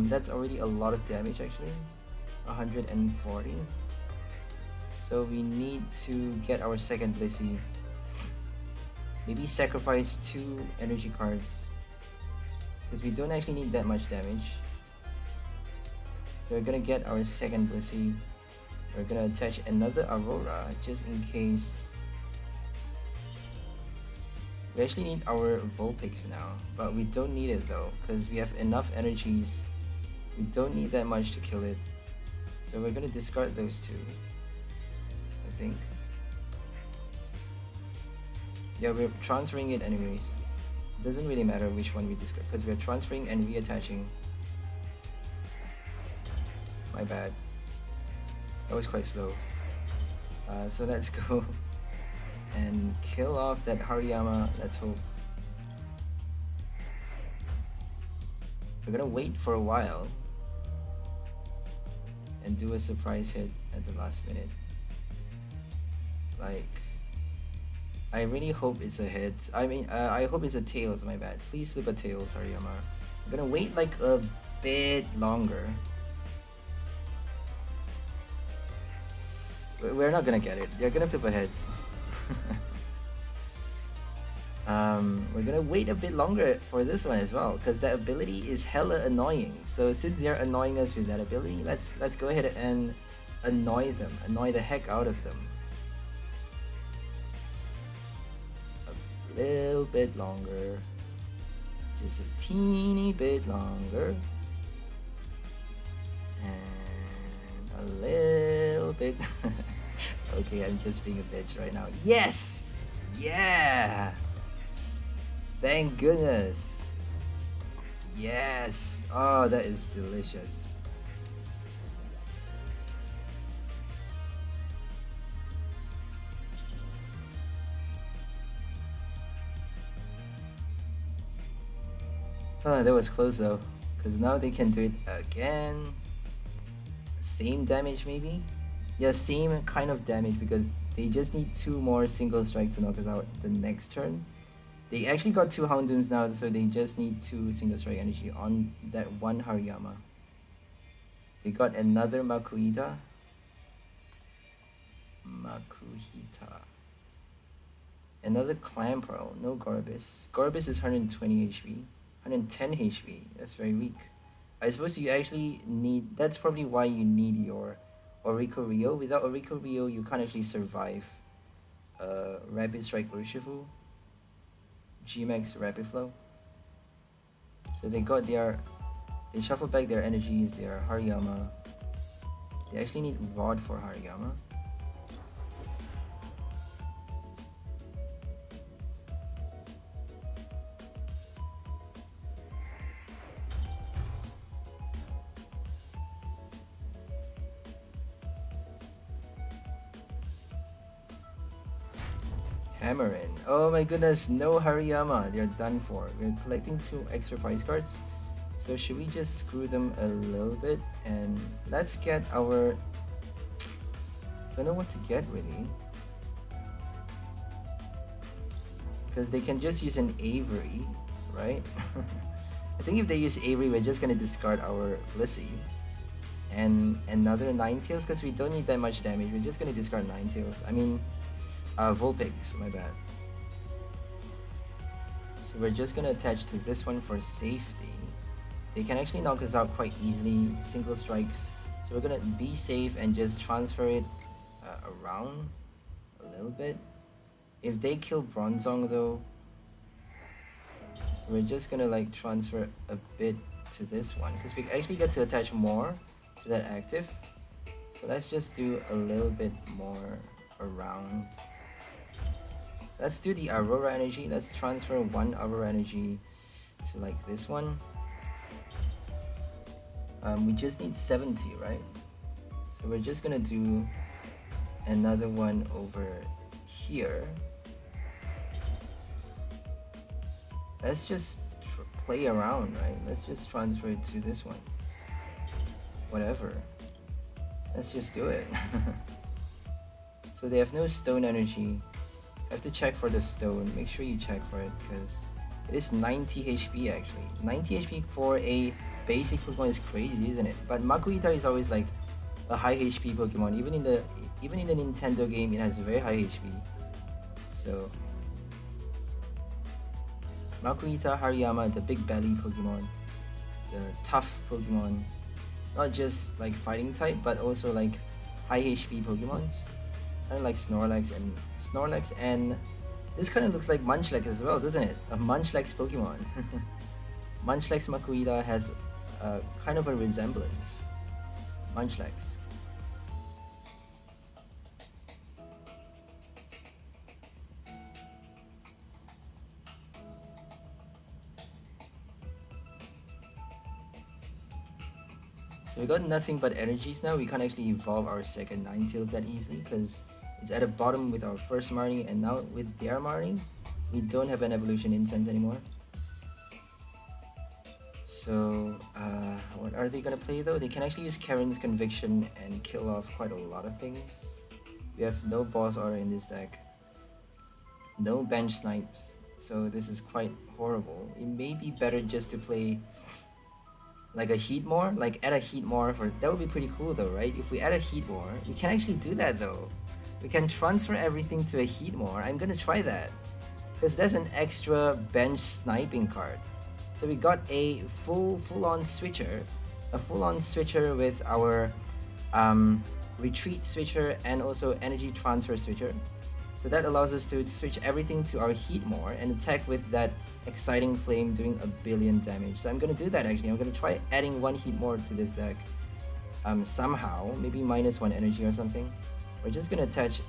That's already a lot of damage actually. 140. So we need to get our second Blissey. Maybe sacrifice 2 energy cards, because we don't actually need that much damage. So we're gonna get our second Blissey. We're gonna attach another Aurora just in case. We actually need our Vulpix now, but we don't need it though, because we have enough energies. We don't need that much to kill it. So we're gonna discard those 2, I think. Yeah, we're transferring it anyways. It doesn't really matter which one we discard, because we're transferring and reattaching. My bad. That was quite slow. So let's go and kill off that Hariyama. Let's hope. We're gonna wait for a while and do a surprise hit at the last minute. Like, I really hope it's a hit. I mean, I hope it's a Tails, my bad. Please flip a Tails, Hariyama. I'm gonna wait like a bit longer. We're not gonna get it. They're gonna flip a heads. We're gonna wait a bit longer for this one as well, because that ability is hella annoying. So since they're annoying us with that ability, let's go ahead and annoy them, annoy the heck out of them. A little bit longer, just a teeny bit longer, and a little bit. Okay, I'm just being a bitch right now. Yes! Yeah! Thank goodness! Yes! Oh, that is delicious. Oh, that was close though, because now they can do it again. Same damage maybe? Yeah, same kind of damage, because they just need 2 more single strike to knock us out the next turn. They actually got 2 Houndooms now, so they just need 2 single strike energy on that one Hariyama. They got another Makuhita. Another Clamperl, no Gorbis. Gorbis is 120 HP. 110 HP, that's very weak. I suppose you actually need, that's probably why you need your Oricorio. Without Oricorio, you can't actually survive Rapid Strike Urshifu, G-Max Rapid Flow. So they got their, they shuffle back their energies, their Hariyama. They actually need Rod for Hariyama. Hammerin. Oh my goodness, no Hariyama. They're done for. We're collecting 2 extra prize cards. So should we just screw them a little bit and let's get our... Don't know what to get really. Because they can just use an Avery, right? I think if they use Avery, we're just gonna discard our Blissey. And another Ninetales, because we don't need that much damage. We're just gonna discard Ninetales. I mean, Vulpix, my bad. So we're just gonna attach to this one for safety. They can actually knock us out quite easily, single strikes. So we're gonna be safe and just transfer it around a little bit. If they kill Bronzong though, so we're just gonna like transfer a bit to this one, because we actually get to attach more to that active. So let's just do a little bit more around. Let's do the Aurora Energy. Let's transfer 1 Aurora Energy to like this one. We just need 70, right? So we're just gonna do another one over here. Let's just play around, right? Let's just transfer it to this one. Whatever. Let's just do it. So they have no stone energy. I have to check for the stone. Make sure you check for it, because it is 90 HP actually. 90 HP for a basic Pokemon is crazy, isn't it? But Makuhita is always like a high HP Pokemon. Even in the Nintendo game, it has very high HP. So Makuhita Hariyama, the big belly Pokemon, the tough Pokemon, not just like fighting type, but also like high HP Pokemons. Kind of like Snorlax and this kind of looks like Munchlax as well, doesn't it? A Munchlax Pokemon. Munchlax Makuhita has kind of a resemblance. Munchlax. So we got nothing but energies now. We can't actually evolve our second Ninetales that easily because it's at the bottom with our first Marnie, and now with their Marnie, we don't have an Evolution Incense anymore. So what are they gonna play though? They can actually use Karen's Conviction and kill off quite a lot of things. We have no boss aura in this deck, no bench snipes, so this is quite horrible. It may be better just to play like a Heatmore, like add a Heatmore for that would be pretty cool though, right? If we add a Heatmore, we can actually do that though. We can transfer everything to a Heatmore. I'm gonna try that because that's an extra bench sniping card. So we got a full-on switcher, with our retreat switcher and also energy transfer switcher. So that allows us to switch everything to our Heatmore and attack with that exciting flame doing a billion damage. So I'm gonna do that actually. I'm gonna try adding one Heatmore to this deck somehow, maybe -1 energy or something. We're just gonna attach,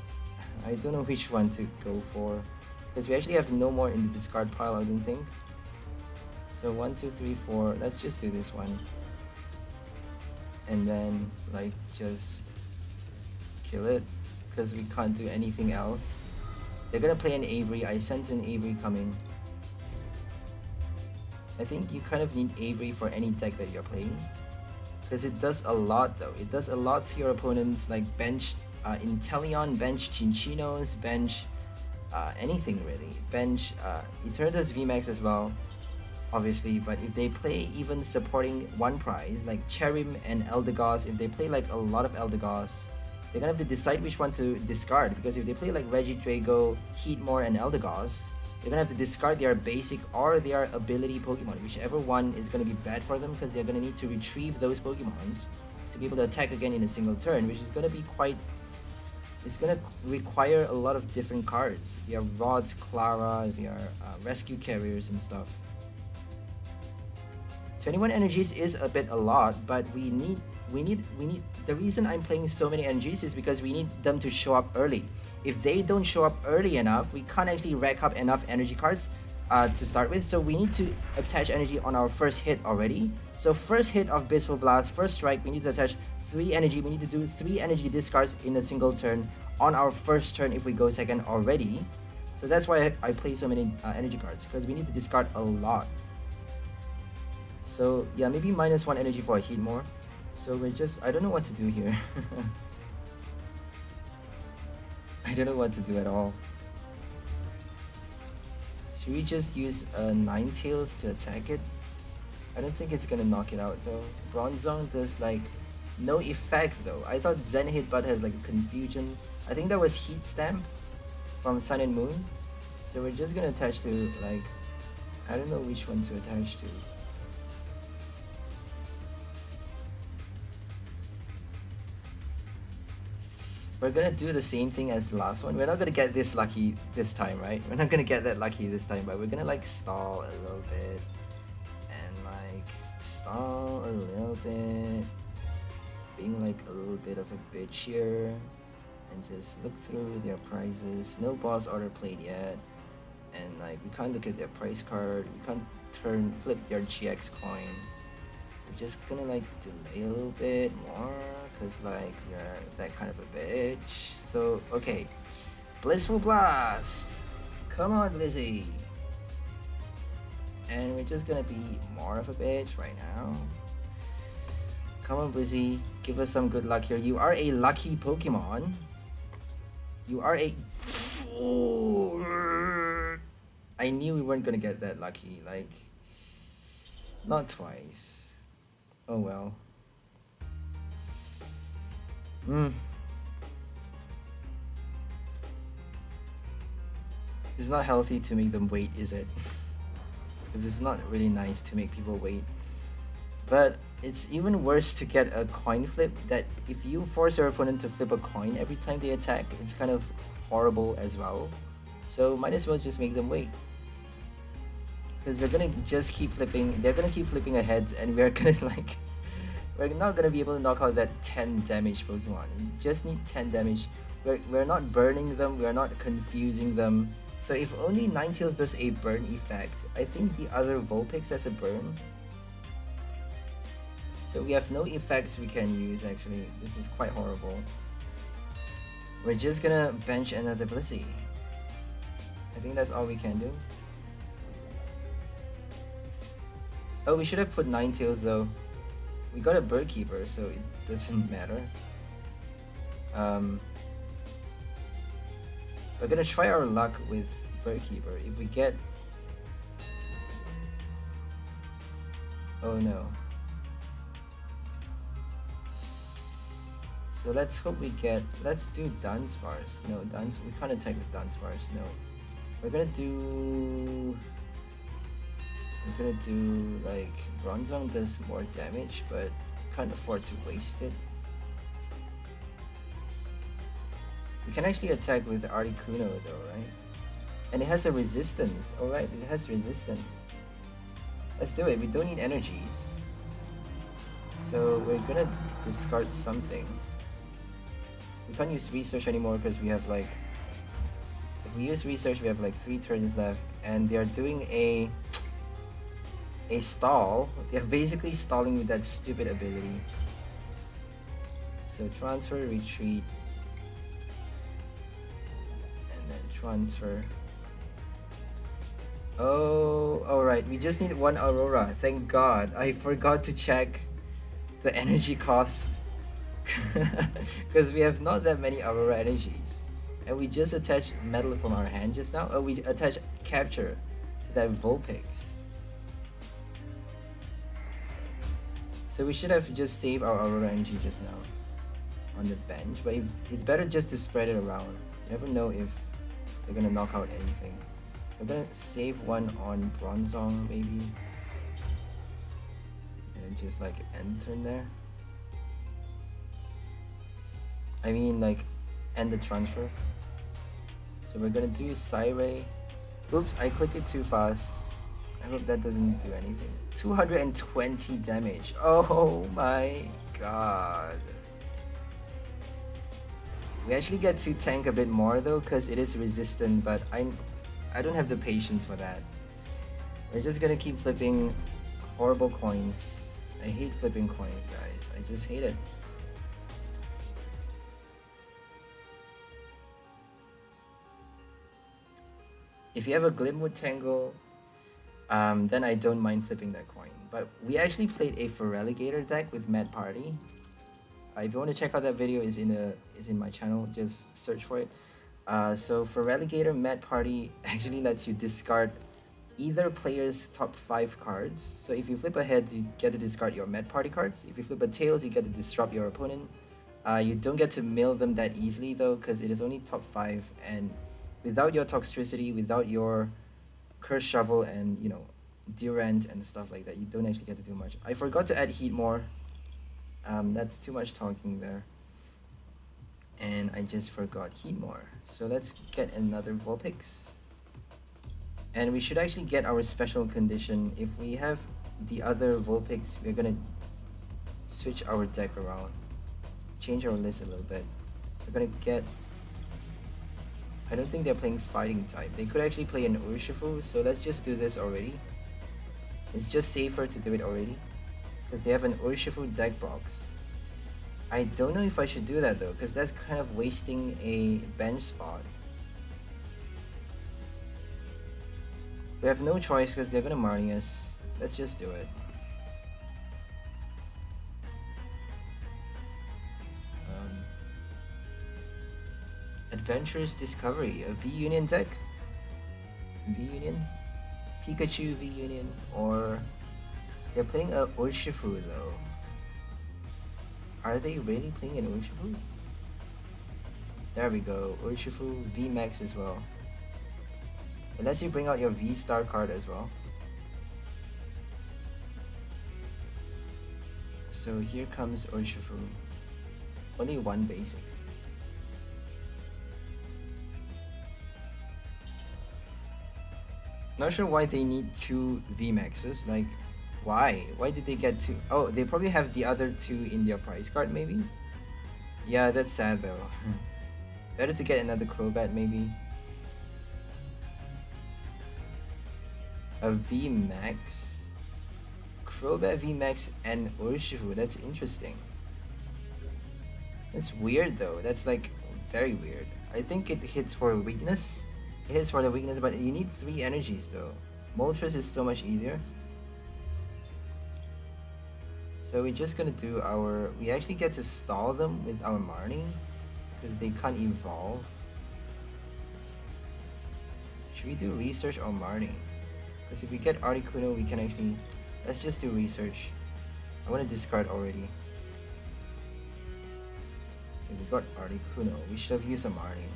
I don't know which one to go for because we actually have no more in the discard pile, I don't think. So 1, 2, 3, 4, let's just do this one. And then like just kill it because we can't do anything else. They're gonna play an Avery. I sense an Avery coming. I think you kind of need Avery for any deck that you're playing because it does a lot though. It does a lot to your opponents, like bench Inteleon, bench Chinchinos, bench anything really. Bench Eternatus VMAX as well, obviously, but if they play even supporting one prize like Cherim and Eldegoss, if they play like a lot of Eldegoss, they're gonna have to decide which one to discard because if they play like Regidrago, Heatmore, and Eldegoss, they're gonna have to discard their basic or their ability Pokemon, whichever one is gonna be bad for them because they're gonna need to retrieve those Pokemons to be able to attack again in a single turn, which is gonna be quite. It's gonna require a lot of different cards. Their Rods, Clara, their rescue carriers and stuff. 21 energies is a bit a lot, but we need the reason I'm playing so many energies is because we need them to show up early. If they don't show up early enough, we can't actually rack up enough energy cards to start with, so we need to attach energy on our first hit already. So first hit of Blissful Blast, first strike, we need to attach 3 energy. We need to do 3 energy discards in a single turn on our first turn if we go second already. So that's why I play so many energy cards, because we need to discard a lot. So yeah, maybe -1 energy for a Heatmore. So we're just, I don't know what to do here. I don't know what to do at all. Should we just use a Ninetales to attack it? I don't think it's gonna knock it out though. Bronzong does like no effect though. I thought Zen Headbutt has like a confusion. I think that was Heat Stamp from Sun and Moon. So we're just gonna attach to like, I don't know which one to attach to. We're gonna do the same thing as the last one. We're not gonna get this lucky this time, right? We're not gonna get that lucky this time, but we're gonna like stall a little bit. And like stall a little bit. Being like a little bit of a bitch here. And just look through their prizes. No boss order played yet. And like we can't look at their price card. We can't flip their GX coin. So we're just gonna like delay a little bit more. Because like we're that kind of a bitch. So okay, Blissful Blast, come on Blissey. And we're just gonna be more of a bitch right now. Come on Blissey, give us some good luck here. You are a lucky Pokemon. You are a... I knew we weren't gonna get that lucky, like not twice. Oh well. Hmm. It's not healthy to make them wait, is it? Because it's not really nice to make people wait. But it's even worse to get a coin flip, that if you force your opponent to flip a coin every time they attack, it's kind of horrible as well. So might as well just make them wait. Because we're gonna just keep flipping, they're gonna keep flipping ahead, and we're gonna like, we're not gonna be able to knock out that 10 damage Pokemon. We just need 10 damage. We're not burning them, we're not confusing them. So if only Ninetales does a burn effect, I think the other Vulpix has a burn. So we have no effects we can use actually. This is quite horrible. We're just gonna bench another Blissey. I think that's all we can do. Oh, we should have put Ninetales though. We got a Bird Keeper, so it doesn't matter. We're gonna try our luck with Bird Keeper. If we get... Oh no. So let's hope we get... Let's do Dunsparce. No, we can't attack with Dunsparce, no. We're gonna do like... Bronzong does more damage, but can't afford to waste it. We can actually attack with Articuno though, right? And it has a resistance. Alright, it has resistance. Let's do it. We don't need energies. So we're gonna discard something. We can't use research anymore because we have like... If we use research, we have like 3 turns left. And they are doing a stall. They're basically stalling with that stupid ability. So transfer, retreat. Transfer. Oh, alright. We just need 1 Aurora. Thank God. I forgot to check the energy cost. Because we have not that many Aurora energies. And we just attached metal from our hand just now. Oh, we attached Capture to that Vulpix. So we should have just saved our Aurora energy just now on the bench. But it's better just to spread it around. You never know if they're gonna knock out anything. We're gonna save one on Bronzong maybe. And just like end turn there. I mean like end the transfer. So we're gonna do Psyray. Oops, I clicked it too fast. I hope that doesn't do anything. 220 damage. Oh my god. We actually get to tank a bit more though, because it is resistant, but I don't have the patience for that. We're just gonna keep flipping horrible coins. I hate flipping coins, guys. I just hate it. If you have a Glimwood Tangle, then I don't mind flipping that coin. But we actually played a Feraligatr deck with Mad Party. If you want to check out that video, is in my channel. Just search for it. So Feraligatr Mad Party actually lets you discard either player's top 5 cards. So if you flip a heads, you get to discard your Mad Party cards. If you flip a tails, you get to disrupt your opponent. You don't get to mill them that easily though, because it is only top 5, and without your Toxtricity, without your Curse Shovel and, you know, Durant and stuff like that, you don't actually get to do much. I forgot to add Heat more. That's too much talking there. And I just forgot Heat more. So let's get another Vulpix. And we should actually get our special condition. If we have the other Vulpix, we're gonna switch our deck around. Change our list a little bit. We're gonna get... I don't think they're playing Fighting type. They could actually play an Urshifu, so let's just do this already. It's just safer to do it already, because they have an Urshifu deck box. I don't know if I should do that though, because that's kind of wasting a bench spot. We have no choice because they're gonna Marnie us. Let's just do it. Adventurous Discovery, a V-Union deck? V-Union? Pikachu V-Union? Or... they're playing a Urshifu though. Are they really playing an Urshifu? There we go. Urshifu V Max as well. Unless you bring out your V Star card as well. So here comes Urshifu. Only one basic. Not sure why they need 2 VMAXs. Like, why? Why did they get 2? Oh, they probably have the other 2 in their prize card, maybe? Yeah, that's sad though. Better to get another Crobat, maybe. A VMAX? Crobat VMAX and Urshifu, that's interesting. That's weird though. That's like very weird. I think it hits for weakness. It hits for the weakness, but you need 3 energies though. Moltres is so much easier. So we're just gonna do our... We actually get to stall them with our Marnie, because they can't evolve. Should we do research on Marnie? Because if we get Articuno, we can actually... Let's just do research. I want to discard already. Okay, we got Articuno. We should have used a Marnie,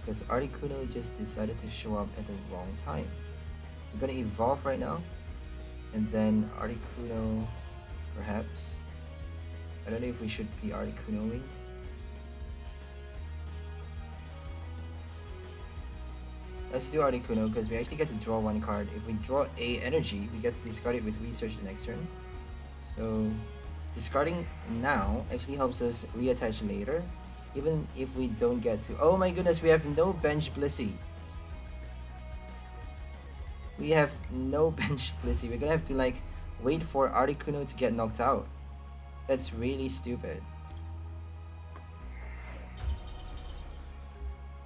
because Articuno just decided to show up at the wrong time. We're gonna evolve right now, and then Articuno, perhaps. I don't know if we should be Articunoing. Let's do Articuno, because we actually get to draw 1 card. If we draw a energy, we get to discard it with research the next turn. So discarding now actually helps us reattach later, even if we don't get to... Oh my goodness, we have no bench Blissey. We have no bench Blissey. We're gonna have to like wait for Articuno to get knocked out. That's really stupid.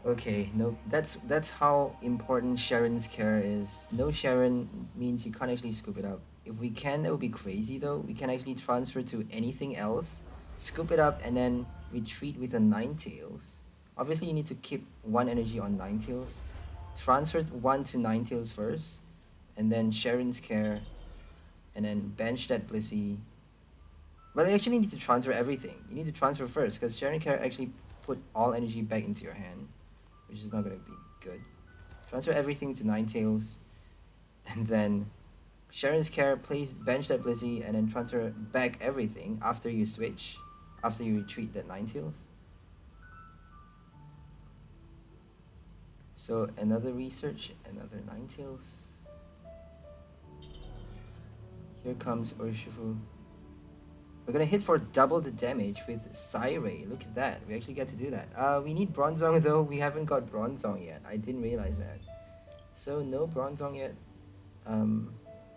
Okay, no, that's how important Sharon's care is. No Sharon means you can't actually scoop it up. If we can, that would be crazy though. We can actually transfer to anything else, scoop it up, and then retreat with a Ninetales. Obviously, you need to keep 1 energy on Ninetales. Transfer 1 to Ninetales first, and then Sharon's care, and then bench that Blissey. But you actually need to transfer everything. You need to transfer first, because Sharon's care actually put all energy back into your hand, which is not going to be good. Transfer everything to Ninetales, and then Sharon's care, bench that Blissey, and then transfer back everything after you switch, after you retreat that Ninetales. So another research, another Ninetales. Here comes Urshifu. We're gonna hit for double the damage with Psy-Ray. Look at that. We actually get to do that. We need Bronzong though. We haven't got Bronzong yet. I didn't realize that. So no Bronzong yet.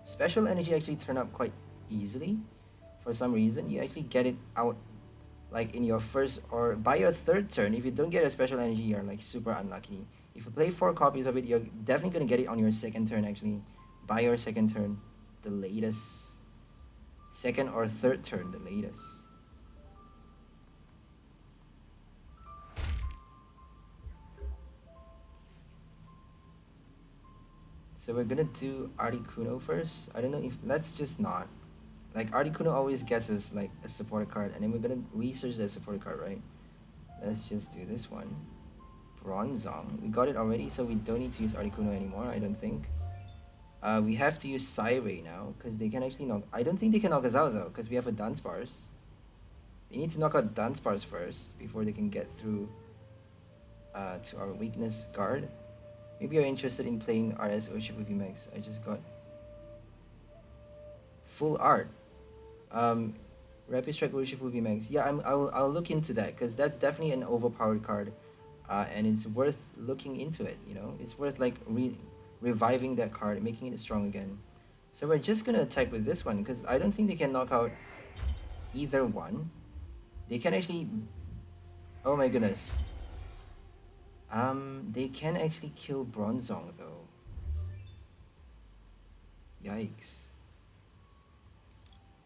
Special energy actually turned up quite easily. For some reason, you actually get it out like in your first or by your 3rd turn. If you don't get a special energy, you're like super unlucky. If you play 4 copies of it, you're definitely gonna get it on your 2nd turn actually. By your 2nd turn, the latest. 2nd or 3rd turn, the latest. So we're gonna do Articuno first. I don't know if... Let's just not. Like, Articuno always gets us like a supporter card, and then we're gonna research that supporter card, right? Let's just do this one. Bronzong. We got it already, so we don't need to use Articuno anymore, I don't think. We have to use Psy-Ray now, because they can actually knock... I don't think they can knock us out though, because we have a Dunsparce. They need to knock out Dunsparce first, before they can get through to our weakness guard. Maybe you're interested in playing RS Urshifu VMAX. I just got full art. Rapid Strike Urshifu VMAX. Yeah, I'll look into that, because that's definitely an overpowered card. And it's worth looking into it, you know? It's worth like reviving that card, making it strong again. So we're just gonna attack with this one, because I don't think they can knock out either one. They can actually... Oh my goodness. They can actually kill Bronzong though. Yikes.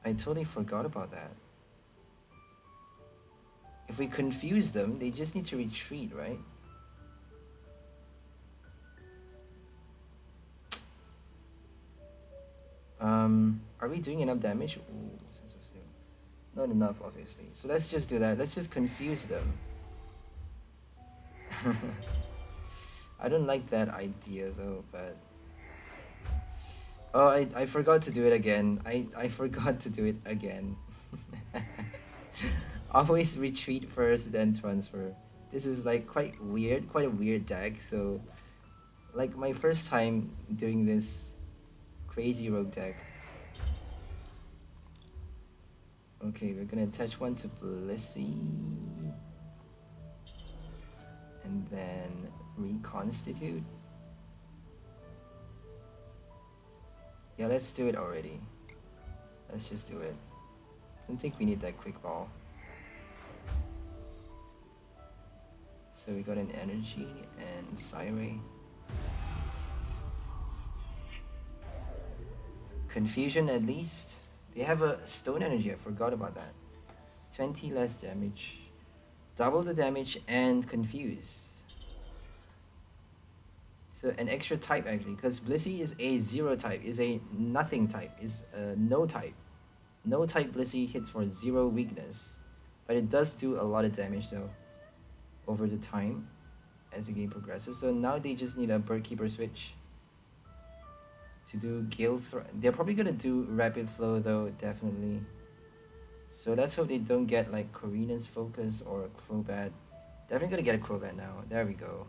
I totally forgot about that. If we confuse them, they just need to retreat, right? Are we doing enough damage? Ooh, not enough, obviously. So let's just do that. Let's just confuse them. I don't like that idea though, but... Oh, I forgot to do it again. I forgot to do it again. Always retreat first, then transfer. This is like quite a weird deck, so... Like my first time doing this crazy rogue deck. Okay, we're gonna attach one to Blissey. And then reconstitute. Yeah, let's do it already. Let's just do it. Don't think we need that quick ball. So we got an energy and Psyray. Confusion at least. They have a stone energy, I forgot about that. 20 less damage. Double the damage and confuse. So an extra type actually, because Blissey is a 0 type, is a nothing type, is a no type. No type Blissey hits for 0 weakness. But it does do a lot of damage though, over the time, as the game progresses. So now they just need a Bird Keeper switch to do Gale Throw. They're probably gonna do Rapid Flow though, definitely. So let's hope they don't get like Corina's Focus or Crobat. Definitely gonna get a Crobat now. There we go.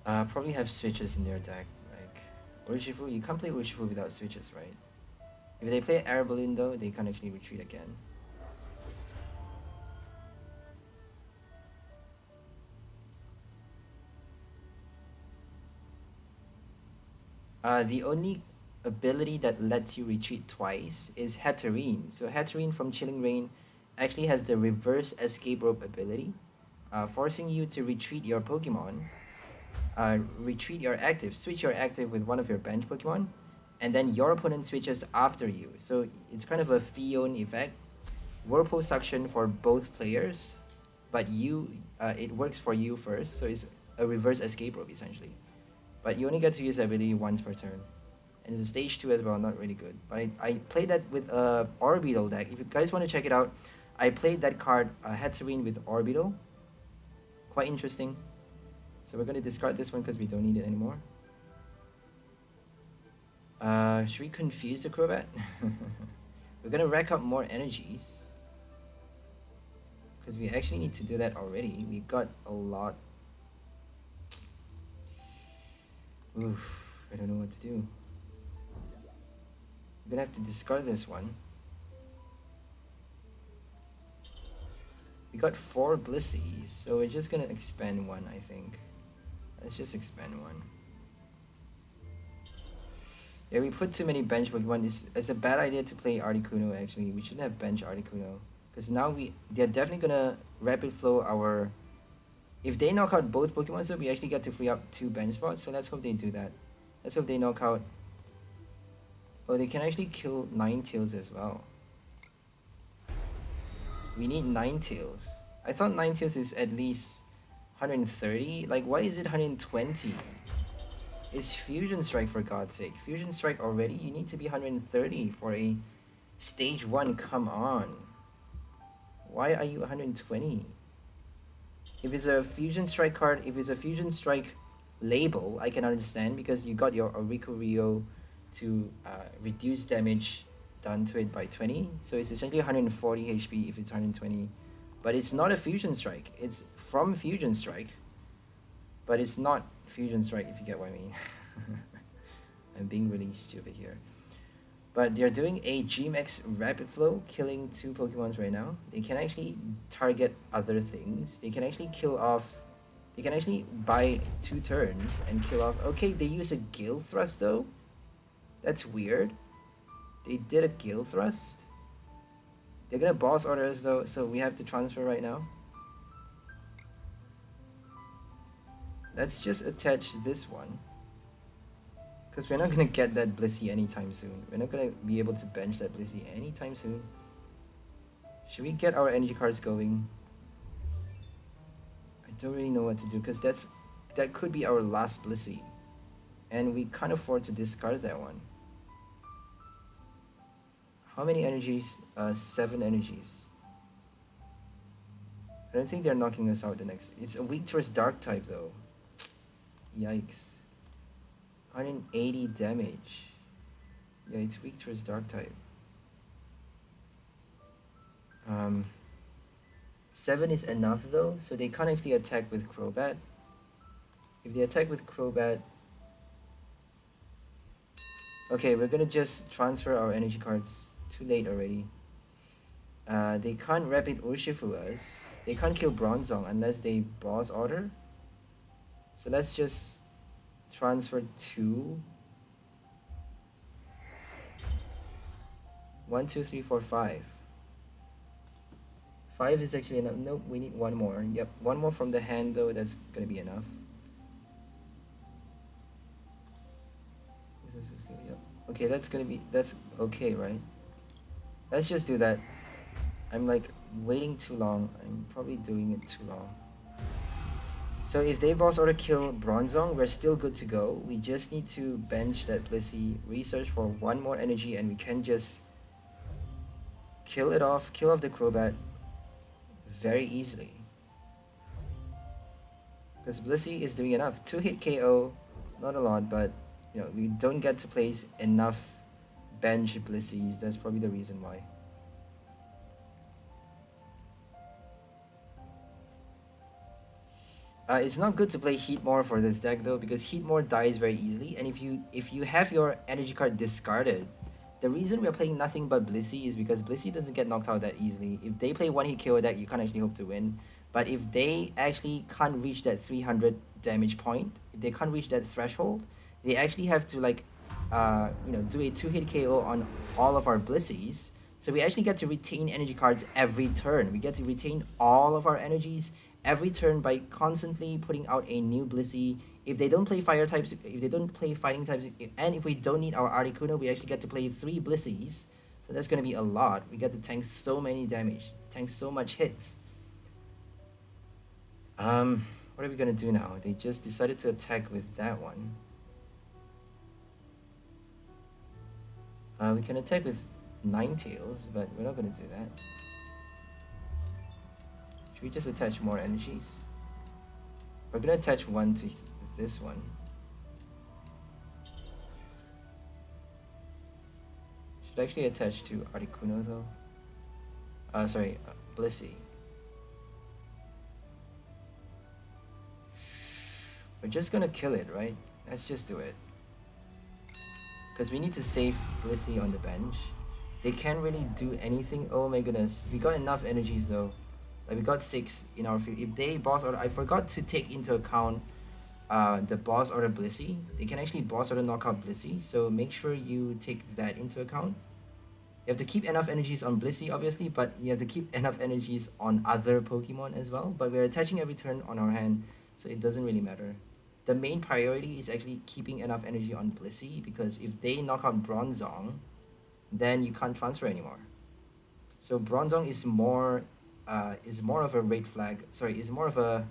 Probably have switches in their deck. Like Urshifu, you can't play Urshifu without switches, right? If they play Air Balloon though, they can actually retreat again. The only ability that lets you retreat twice is Hatterene. So Hatterene from Chilling Reign actually has the reverse escape rope ability, forcing you to retreat your Pokemon, retreat your active, switch your active with one of your bench Pokemon, and then your opponent switches after you. So it's kind of a Fion effect, Whirlpool Suction for both players, but it works for you first, so it's a reverse escape rope essentially. But you only get to use the ability once per turn. And it's a stage 2 as well, not really good. But I played that with a Orbital deck. If you guys want to check it out, I played that card, Hatterene with Orbital. Quite interesting. So we're going to discard this one because we don't need it anymore. Should we confuse the Crobat? We're going to rack up more energies, because we actually need to do that already. We got a lot. Oof, I don't know what to do. I'm gonna have to discard this one. We got 4 Blisseys, so we're just gonna expand one, I think. Let's just expand one. Yeah, we put too many bench Pokemon. It's a bad idea to play Articuno actually. We shouldn't have bench Articuno, because now they're definitely gonna rapid flow our... If they knock out both Pokemon, so we actually get to free up 2 bench spots. So let's hope they do that. Let's hope they knock out... Oh, they can actually kill Ninetales as well. We need Ninetales. I thought Ninetales is at least 130. Like, why is it 120? It's Fusion Strike, for God's sake. Fusion Strike already? You need to be 130 for a stage 1. Come on. Why are you 120? If it's a Fusion Strike card, if it's a Fusion Strike label, I can understand, because you got your Oricorio to reduce damage done to it by 20. So it's essentially 140 HP if it's 120. But it's not a Fusion Strike. It's from Fusion Strike, but it's not Fusion Strike, if you get what I mean. I'm being really stupid here. But they're doing a GMX Rapid Flow, killing 2 Pokemons right now. They can actually target other things. They can actually kill off... They can actually buy 2 turns and kill off... Okay, they use a Gale Thrust though. That's weird. They did a Gale Thrust. They're gonna boss order us though, so we have to transfer right now. Let's just attach this one, because we're not going to get that Blissey anytime soon. We're not going to be able to bench that Blissey anytime soon. Should we get our energy cards going? I don't really know what to do, because that could be our last Blissey. And we can't afford to discard that one. How many energies? 7 energies. I don't think they're knocking us out the next. It's a weak towards dark type though. Yikes. 180 damage. Yeah, it's weak towards dark type. 7 is enough though, so they can't actually attack with Crobat. If they attack with Crobat... Okay, we're gonna just transfer our energy cards. Too late already. They can't Rapid Urshifu us. They can't kill Bronzong unless they boss order. So let's just transfer 2. 1, 2, 3, 4, 5. 5 is actually enough. Nope, we need 1 more. Yep, 1 more from the hand though. That's gonna be enough. Yep. Okay, that's okay, right? Let's just do that. I'm like waiting too long. I'm probably doing it too long. So if they boss order kill Bronzong, we're still good to go. We just need to bench that Blissey, research for 1 more energy, and we can just kill off the Crobat very easily. Because Blissey is doing enough. 2-hit KO, not a lot, but you know, we don't get to place enough bench Blisseys. That's probably the reason why. It's not good to play Heatmore for this deck though, because Heatmore dies very easily, and if you have your energy card discarded, the reason we're playing nothing but Blissey is because Blissey doesn't get knocked out that easily. If they play 1-hit KO deck, you can't actually hope to win. But if they actually can't reach that 300 damage point, if they can't reach that threshold, they actually have to like, you know, do a 2-hit KO on all of our Blisseys. So we actually get to retain energy cards every turn. We get to retain all of our energies every turn by constantly putting out a new Blissey. If they don't play fire types, if they don't play fighting types, and if we don't need our Articuno, we actually get to play 3 Blisseys. So that's going to be a lot. We get to tank so many damage, tank so much hits. What are we going to do now? They just decided to attack with that one. We can attack with Ninetales, but we're not going to do that. Should we just attach more energies? We're going to attach 1 to this one. Should actually attach to Articuno though. Sorry, Blissey. We're just gonna kill it, right? Let's just do it. Because we need to save Blissey on the bench. They can't really do anything. Oh my goodness. We got enough energies though. Like we got 6 in our field. If they boss order, I forgot to take into account the boss order Blissey. They can actually boss order knockout Blissey, so make sure you take that into account. You have to keep enough energies on Blissey obviously, but you have to keep enough energies on other Pokemon as well. But we're attaching every turn on our hand, so it doesn't really matter. The main priority is actually keeping enough energy on Blissey, because if they knock out Bronzong, then you can't transfer anymore. So Bronzong is more of a red flag. Sorry, is more of a,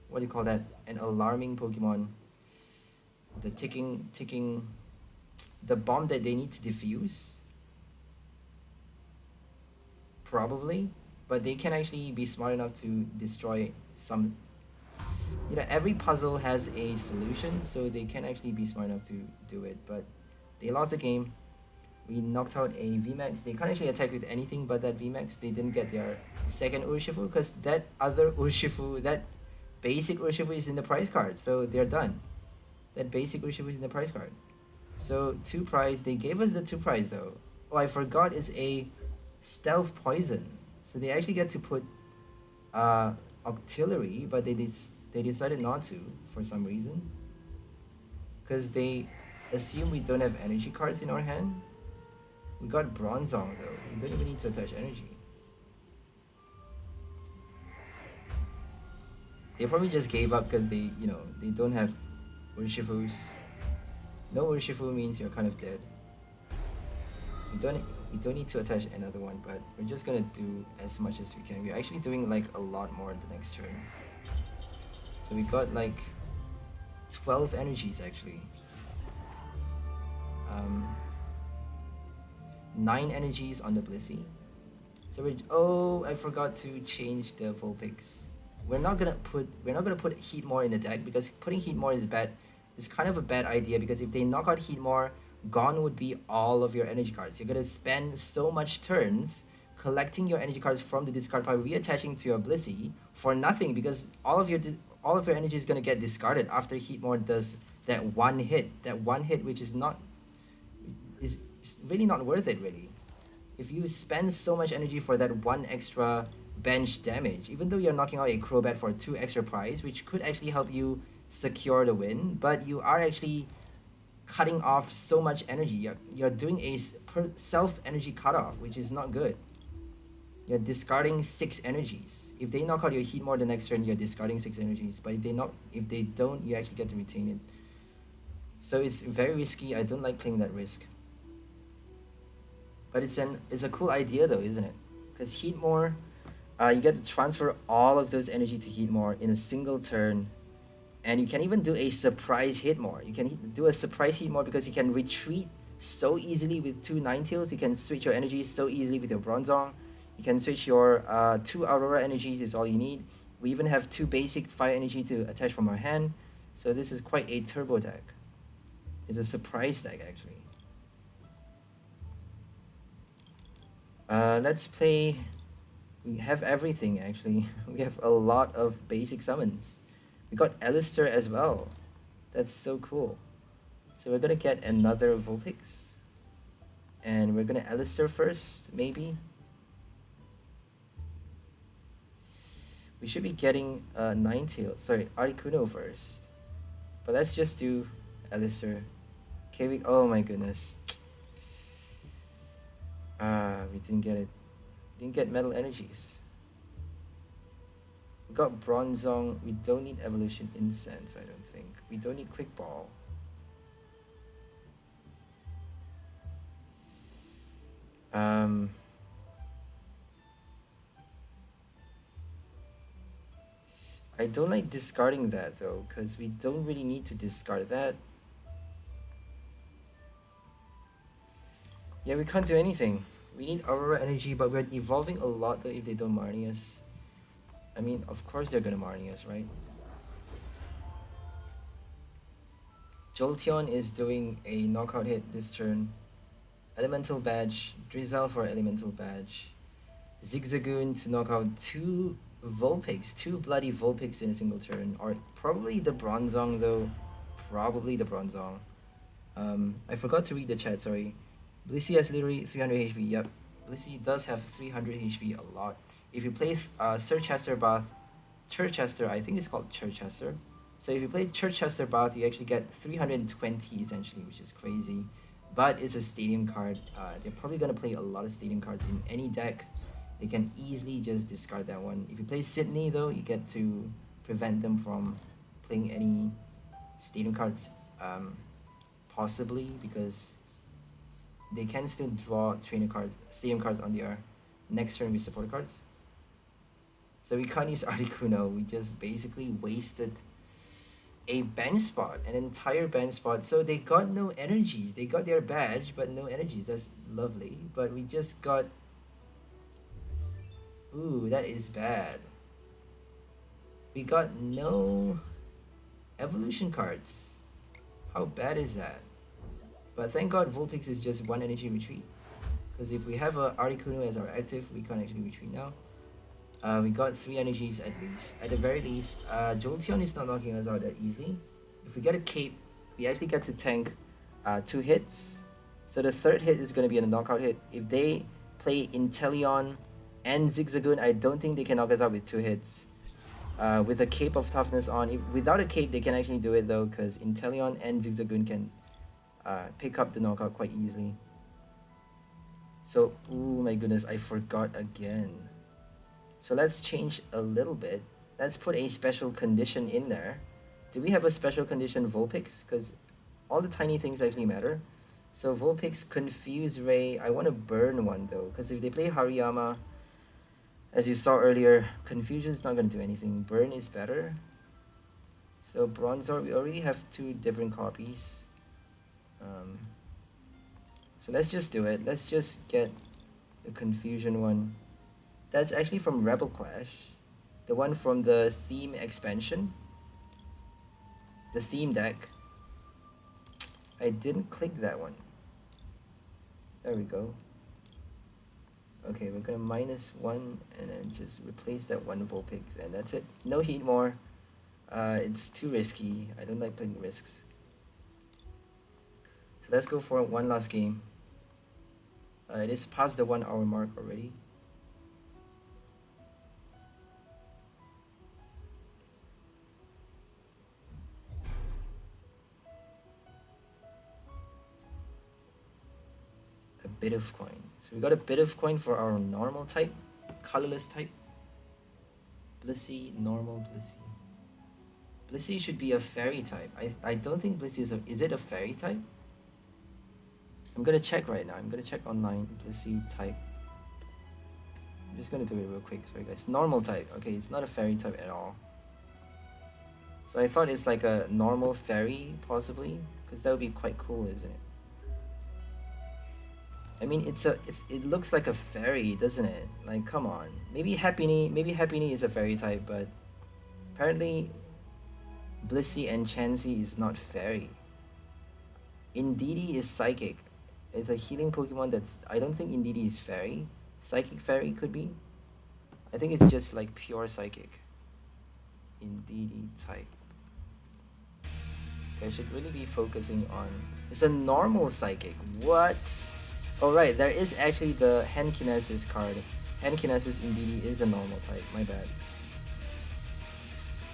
what do you call that? An alarming Pokemon. The ticking, the bomb that they need to defuse. Probably, but they can actually be smart enough to destroy some. You know, every puzzle has a solution, so they can actually be smart enough to do it. But they lost the game. We knocked out a VMAX. They can't actually attack with anything but that VMAX. They didn't get their second Urshifu because that other Urshifu, that basic Urshifu is in the prize card. So they're done. That basic Urshifu is in the prize card. So 2 prize. They gave us the 2 prize though. Oh, I forgot it's a stealth poison. So they actually get to put Octillery, but they decided not to for some reason. Because they assume we don't have energy cards in our hand. We got Bronzong though. We don't even need to attach energy. They probably just gave up because they, you know, they don't have Urshifus. No Urshifu means you're kind of dead. We don't need to attach another one, but we're just gonna do as much as we can. We're actually doing like a lot more the next turn. So we got like 12 energies actually. 9 energies on the Blissey. So oh, I forgot to change the Vulpix. We're not gonna put Heatmore in the deck because putting Heatmore is bad. It's kind of a bad idea because if they knock out Heatmore, gone would be all of your energy cards. You're gonna spend so much turns collecting your energy cards from the discard pile, reattaching to your Blissey for nothing because all of your energy is gonna get discarded after Heatmore does that one hit. That one hit which is really not worth it really. If you spend so much energy for that one extra bench damage, even though you're knocking out a Crobat for 2 extra prize, which could actually help you secure the win, but you are actually cutting off so much energy. You're doing a self energy cutoff, which is not good. You're discarding 6 energies. If they knock out your Heatmore the next turn, you're discarding 6 energies. But if they don't, you actually get to retain it. So it's very risky. I don't like playing that risk. But it's a cool idea though, isn't it? Because Heatmore, you get to transfer all of those energy to Heatmore in a single turn. And you can even do a surprise Heatmore. You can do a surprise Heatmore because you can retreat so easily with 2 Ninetales. You can switch your energies so easily with your Bronzong. You can switch your 2 Aurora energies is all you need. We even have 2 basic fire energy to attach from our hand. So this is quite a turbo deck. It's a surprise deck actually. Let's play. We have everything actually. We have a lot of basic summons. We got Allister as well. That's so cool. So we're gonna get another Vulpix. And we're gonna Allister first, maybe. We should be getting Articuno first. But let's just do Allister. Okay, oh my goodness. We didn't get it. Didn't get Metal Energies. We got Bronzong. We don't need Evolution Incense, I don't think. We don't need Quick Ball. I don't like discarding that though, because we don't really need to discard that. Yeah, we can't do anything. We need Aurora Energy, but we're evolving a lot though if they don't Marnie us. I mean, of course they're gonna Marnie us, right? Jolteon is doing a knockout hit this turn. Elemental Badge, Drizzle for Elemental Badge. Zigzagoon to knock out 2 Vulpix, 2 bloody Vulpix in a single turn. Or probably the Bronzong though. Probably the Bronzong. I forgot to read the chat, sorry. Blissey has literally 300 HP, yep. Blissey does have 300 HP, a lot. If you play Chichester Bath, Chichester, I think it's called Chichester. So if you play Chichester Bath, you actually get 320 essentially, which is crazy. But it's a stadium card. They're probably going to play a lot of stadium cards in any deck. They can easily just discard that one. If you play Sydney though, you get to prevent them from playing any stadium cards, possibly, because they can still draw trainer cards, stadium cards on their next turn with support cards. So we can't use Articuno. We just basically wasted a bench spot, an entire bench spot. So they got no energies. They got their badge, but no energies. That's lovely. But we just got... Ooh, that is bad. We got no evolution cards. How bad is that? But thank God Vulpix is just 1 energy retreat. Because if we have a Articuno as our active, we can't actually retreat now. We got 3 energies at least. At the very least, Jolteon is not knocking us out that easily. If we get a Cape, we actually get to tank 2 hits. So the 3rd hit is going to be a knockout hit. If they play Inteleon and Zigzagoon, I don't think they can knock us out with 2 hits. With a Cape of Toughness on, without a Cape they can actually do it though, because Inteleon and Zigzagoon can pick up the knockout quite easily. So, oh my goodness, I forgot again. So let's change a little bit. Let's put a special condition in there. Do we have a special condition Vulpix? Because all the tiny things actually matter. So Vulpix, Confuse Ray. I want to burn one though, because if they play Hariyama, as you saw earlier, Confusion is not going to do anything. Burn is better. So Bronzor, we already have 2 different copies. So let's just do it. Let's just get the Confusion one. That's actually from Rebel Clash. The one from the theme expansion. The theme deck. I didn't click that one. There we go. Okay, we're gonna -1 and then just replace that one Vulpix, and that's it. No heat more. It's too risky. I don't like playing risks. So let's go for one last game. It is past the 1 hour mark already. A bit of coin. So we got a bit of coin for our normal type, colorless type. Blissey, normal Blissey. Blissey should be a fairy type. I don't think Blissey is it a fairy type? I'm gonna check right now. I'm gonna check online. Blissey type. I'm just gonna do it real quick. Sorry guys. Normal type. Okay, it's not a fairy type at all. So I thought it's like a normal fairy, possibly, because that would be quite cool, isn't it? I mean, it looks like a fairy, doesn't it? Like, come on. Maybe Happiny is a fairy type, but apparently Blissey and Chansey is not fairy. Indeedee is psychic. It's a healing Pokemon that's... I don't think Indeedee is fairy. Psychic fairy could be. I think it's just like pure psychic. Indeedee type. Okay, I should really be focusing on... It's a normal psychic. What? Oh right, there is actually the Handkinesis card. Handkinesis Indeedee is a normal type. My bad.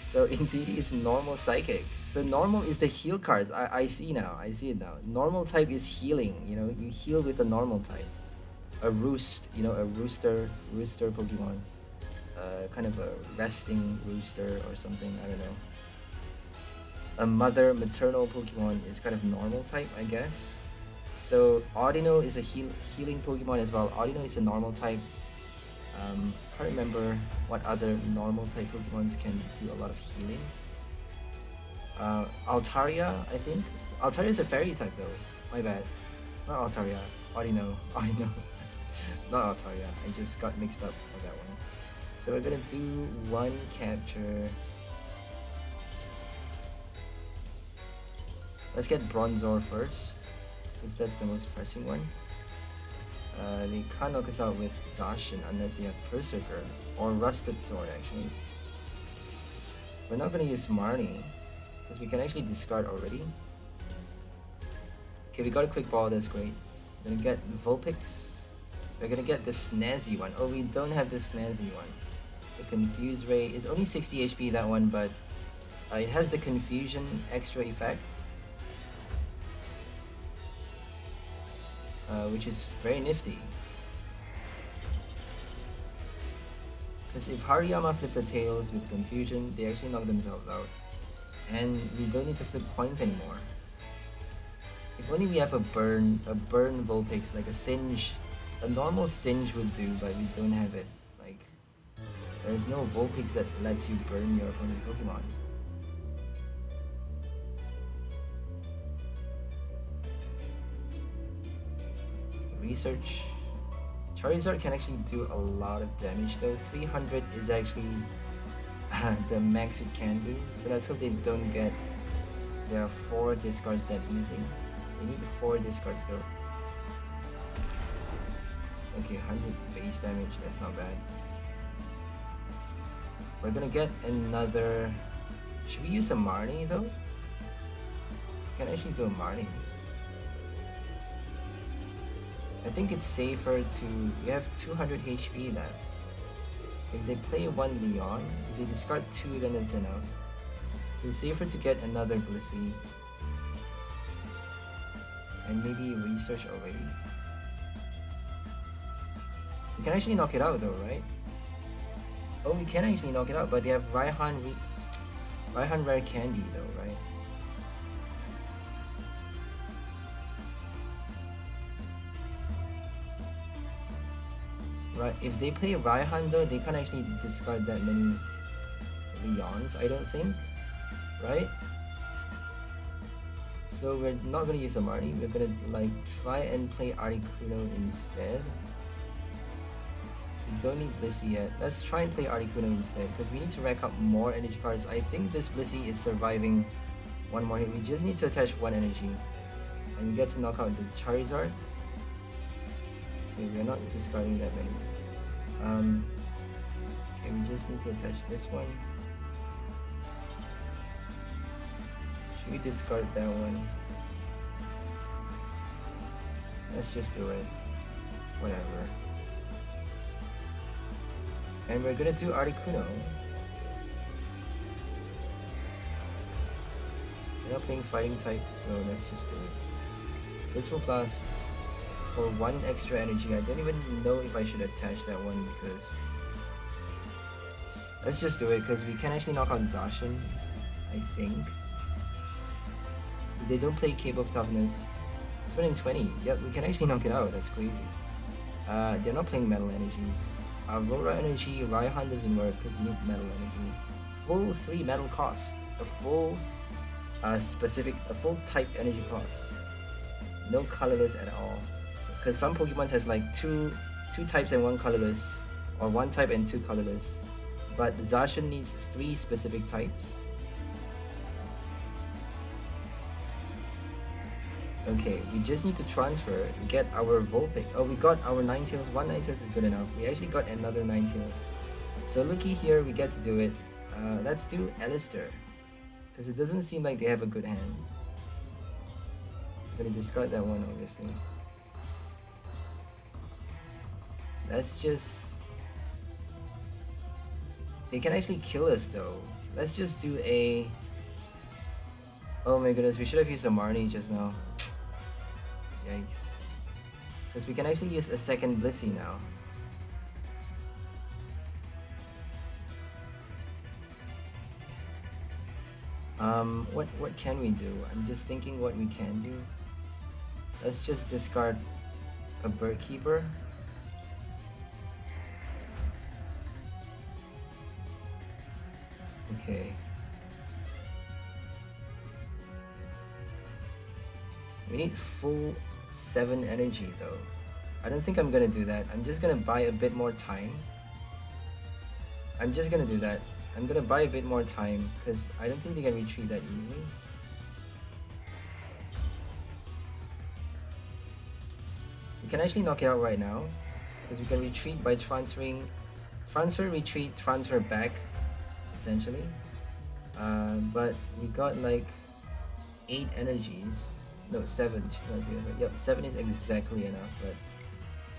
So Indeedee is normal psychic. So normal is the heal cards. I see now. I see it now. Normal type is healing. You know, you heal with a normal type. A roost. You know, a rooster Pokemon. Kind of a resting rooster or something. I don't know. A maternal Pokemon is kind of normal type, I guess. So Audino is a healing Pokemon as well. Audino is a normal type. Can't remember what other normal type Pokemons can do a lot of healing. Altaria, I think. Altaria is a fairy type though. My bad. Not Altaria. Audino. Not Altaria. I just got mixed up for that one. So we're gonna do one capture. Let's get Bronzor first, because that's the most pressing one. They can't knock us out with Zacian unless they have Berserker or Rusted Sword actually. We're not going to use Marnie because we can actually discard already. Okay, we got a quick ball, that's great. We're going to get Vulpix. We're going to get the snazzy one. Oh, we don't have the snazzy one. The Confuse Ray is only 60 HP that one, but it has the Confusion extra effect. Which is very nifty. Because if Hariyama flip the tails with Confusion, they actually knock themselves out. And we don't need to flip point anymore. If only we have a burn Vulpix, like a Singe. A normal Singe would do, but we don't have it. Like, there's no Vulpix that lets you burn your opponent's Pokemon. Research. Charizard can actually do a lot of damage though. 300 is actually the max it can do. So let's hope they don't get their 4 discards that easily. They need 4 discards though. Okay, 100 base damage, that's not bad. We're gonna get another... Should we use a Marnie though? We can actually do a Marnie. I think it's safer to... We have 200 HP left. If they play one Leon, if they discard 2, then it's enough. So it's safer to get another Blissey. And maybe research already. We can actually knock it out though, right? Oh, we can actually knock it out, but they have Raihan Rare Candy though, right? Right, if they play Raihan though, they can't actually discard that many Leons, I don't think. Right? So we're not gonna use a Marnie, we're gonna like try and play Articuno instead. We don't need Blissey yet. Let's try and play Articuno instead, because we need to rack up more energy cards. I think this Blissey is surviving one more hit. We just need to attach one energy. And we get to knock out the Charizard. Okay, we are not discarding that many. Okay, we just need to attach this one. Should we discard that one? Let's just do it. Whatever. And we're gonna do Articuno. We're not playing fighting types, so let's just do it. This will blast for 1 extra energy. I don't even know if I should attach that one because... Let's just do it because we can actually knock out Zacian, I think. They don't play Cape of Toughness. 20. Yep, we can actually knock it out. That's crazy. They're not playing Metal Energies. Aurora Energy, Raihan doesn't work because you need Metal Energy. Full 3 metal cost. A full full type energy cost. No colorless at all. Because some Pokemon has like two types and 1 colorless, or 1 type and 2 colorless. But Zacian needs 3 specific types. Okay, we just need to transfer, get our Vulpix. Oh, we got our Ninetales. 1 Ninetales is good enough. We actually got another Ninetales. So looky here, we get to do it. Let's do Allister, because it doesn't seem like they have a good hand. I'm gonna discard that one, obviously. Let's just... They can actually kill us though. Let's just do a... Oh my goodness, we should have used a Marnie just now. Yikes. Because we can actually use a second Blissey now. What can we do? I'm just thinking what we can do. Let's just discard a Bird Keeper. Okay. We need full 7 energy though. I don't think I'm gonna do that. I'm just gonna buy a bit more time. I'm just gonna do that. I'm gonna buy a bit more time because I don't think they can retreat that easily. We can actually knock it out right now because we can retreat by transferring, transfer, retreat, transfer back, essentially. But we got like 8 energies. No, 7. Yep, 7 is exactly enough, but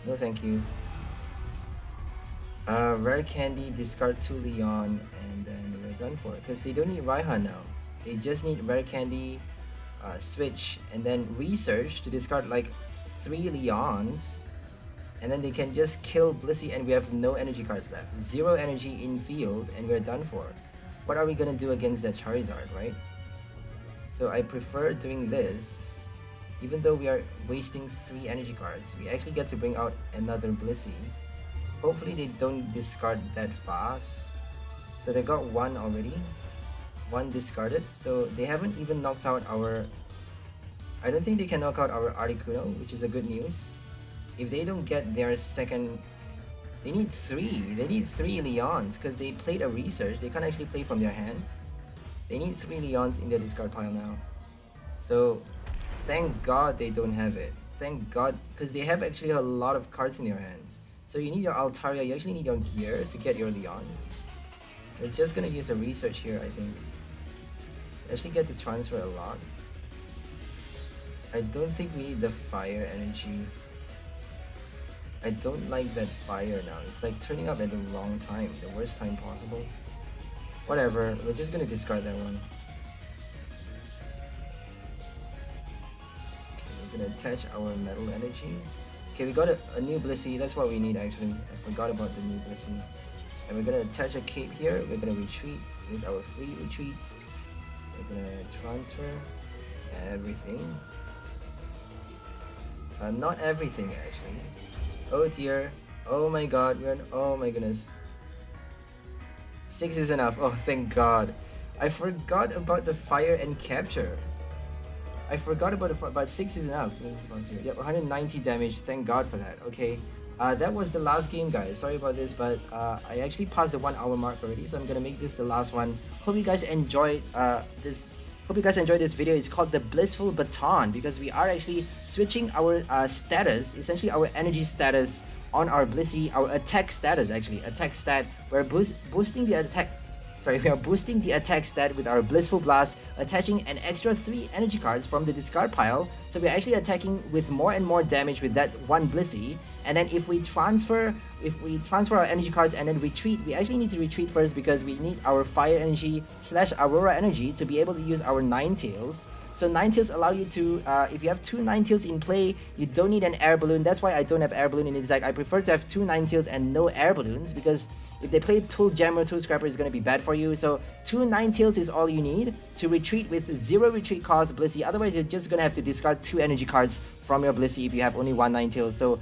no thank you. Rare Candy, discard 2 Leon, and then we're done for it. Because they don't need Raihan now. They just need Rare Candy, switch, and then Research to discard like 3 Leons. And then they can just kill Blissey and we have no energy cards left. 0 energy in field and we're done for. What are we gonna do against that Charizard, right? So I prefer doing this. Even though we are wasting 3 energy cards, we actually get to bring out another Blissey. Hopefully they don't discard that fast. So they got 1 already. 1 discarded. So they haven't even knocked out our... I don't think they can knock out our Articuno, which is a good news. If they don't get their second... They need 3. They need 3 Leons because they played a Research. They can't actually play from their hand. They need 3 Leons in their discard pile now. So... Thank God they don't have it. Thank God, because they have actually a lot of cards in their hands. So you need your Altaria, you actually need your gear to get your Leon. We're just gonna use a Research here, I think. You actually get to transfer a lot. I don't think we need the Fire Energy. I don't like that Fire now. It's like turning up at the wrong time, the worst time possible. Whatever, we're just gonna discard that one. Gonna attach our Metal Energy. Okay, we got a new Blissey. That's what we need actually. I forgot about the new Blissey. And we're gonna attach a Cape here. We're gonna retreat with our free retreat. We're gonna transfer everything. Not everything actually. Oh dear. Oh my god. Oh my goodness. 6 is enough. Oh thank God. I forgot about the fire and capture. I forgot about it, but 6 is enough. Yep, 190 damage. Thank God for that. Okay, That was the last game, guys. Sorry about this, but I actually passed the 1 hour mark already, so I'm gonna make this the last one. Hope you guys enjoyed this. Hope you guys enjoyed this video. It's called the Blissful Baton because we are actually switching our status, essentially our energy status on our Blissey, our attack status actually, attack stat. We're boosting the attack. Sorry, we are boosting the attack stat with our Blissful Blast, attaching an extra 3 energy cards from the discard pile. So we're actually attacking with more and more damage with that one Blissey. And then if we transfer our energy cards and then retreat, we actually need to retreat first because we need our Fire Energy / Aurora Energy to be able to use our Ninetales. So Ninetales allow you to, if you have 2 Ninetales in play, you don't need an Air Balloon. That's why I don't have Air Balloon in this deck. I prefer to have 2 Ninetales and no Air Balloons because if they play Tool Jammer, Tool Scrapper is going to be bad for you. So 2 Ninetales is all you need to retreat with 0 retreat cost Blissey. Otherwise, you're just going to have to discard 2 energy cards from your Blissey if you have only 1 Ninetales. So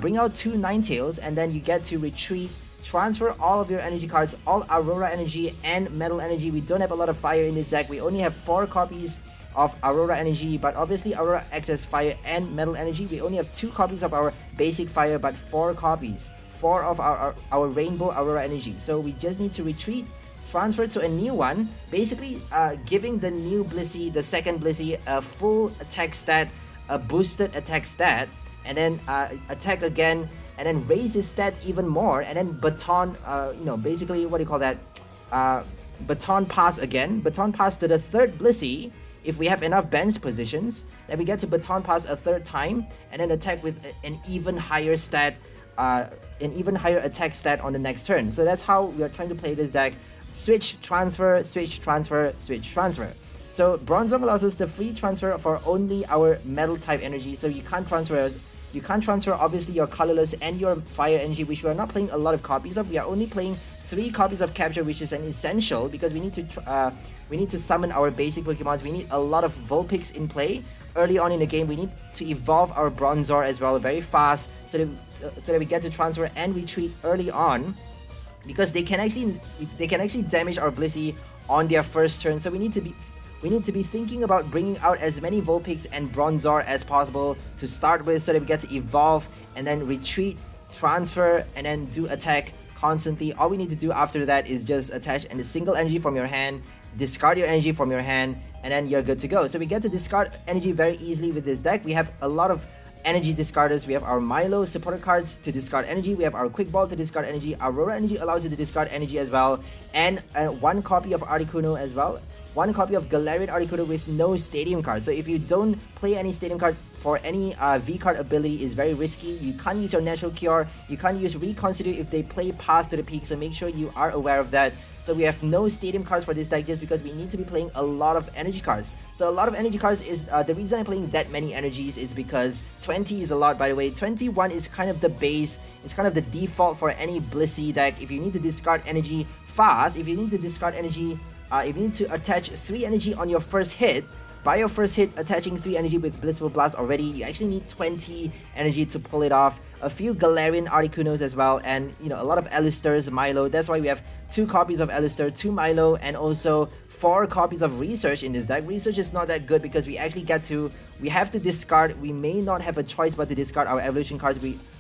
bring out 2 Ninetales and then you get to retreat, transfer all of your energy cards, all Aurora Energy and Metal Energy. We don't have a lot of fire in this deck. We only have 4 copies of Aurora Energy, but obviously Aurora acts as fire and Metal Energy. We only have 2 copies of our basic fire, but 4 copies. 4 of our Rainbow Aurora Energy. So we just need to retreat, transfer to a new one, basically giving the new Blissey, the second Blissey, a full attack stat, a boosted attack stat, and then attack again, and then raise his stats even more, and then baton, basically, what do you call that? Baton pass again, baton pass to the third Blissey. If we have enough bench positions, then we get to baton pass a 3rd time, and then attack with an even higher stat, an even higher attack stat on the next turn. So that's how we are trying to play this deck. Switch, transfer, switch, transfer, switch, transfer. So Bronzong allows us the free transfer for only our metal type energy. So you can't transfer obviously your colorless and your fire energy, which we are not playing a lot of copies of. We are only playing 3 copies of Capture, which is an essential because we need to summon our basic Pokemons. We need a lot of Vulpix in play early on in the game. We need to evolve our Bronzor as well very fast so that we get to transfer and retreat early on because they can actually damage our Blissey on their first turn. So we need to be thinking about bringing out as many Vulpix and Bronzor as possible to start with so that we get to evolve and then retreat, transfer, and then do attack constantly. All we need to do after that is just attach a single energy from your hand, discard your energy from your hand, and then you're good to go. So we get to discard energy very easily with this deck. We have a lot of energy discarders. We have our Milo supporter cards to discard energy. We have our Quick Ball to discard energy. Aurora Energy allows you to discard energy as well. And 1 copy of Articuno as well. 1 copy of Galarian Articuno with no stadium card. So if you don't play any stadium card for any V card ability is very risky. You can't use your Natural Cure. You can't use Reconstitute if they play Path to the Peak. So make sure you are aware of that. So we have no stadium cards for this deck just because we need to be playing a lot of energy cards. So a lot of energy cards is the reason I'm playing that many energies is because 20 is a lot, by the way. 21 is kind of the base. It's kind of the default for any Blissey deck. If you need to discard energy fast, if you need to discard energy, if you need to attach 3 energy on your first hit, by your first hit attaching 3 energy with Blissful Blast already, you actually need 20 energy to pull it off. A few Galarian Articunos as well, and a lot of Allisters, Milo. That's why we have 2 copies of Allister, 2 Milo, and also 4 copies of Research in this deck. Research is not that good because we have to discard. We may not have a choice but to discard our evolution cards,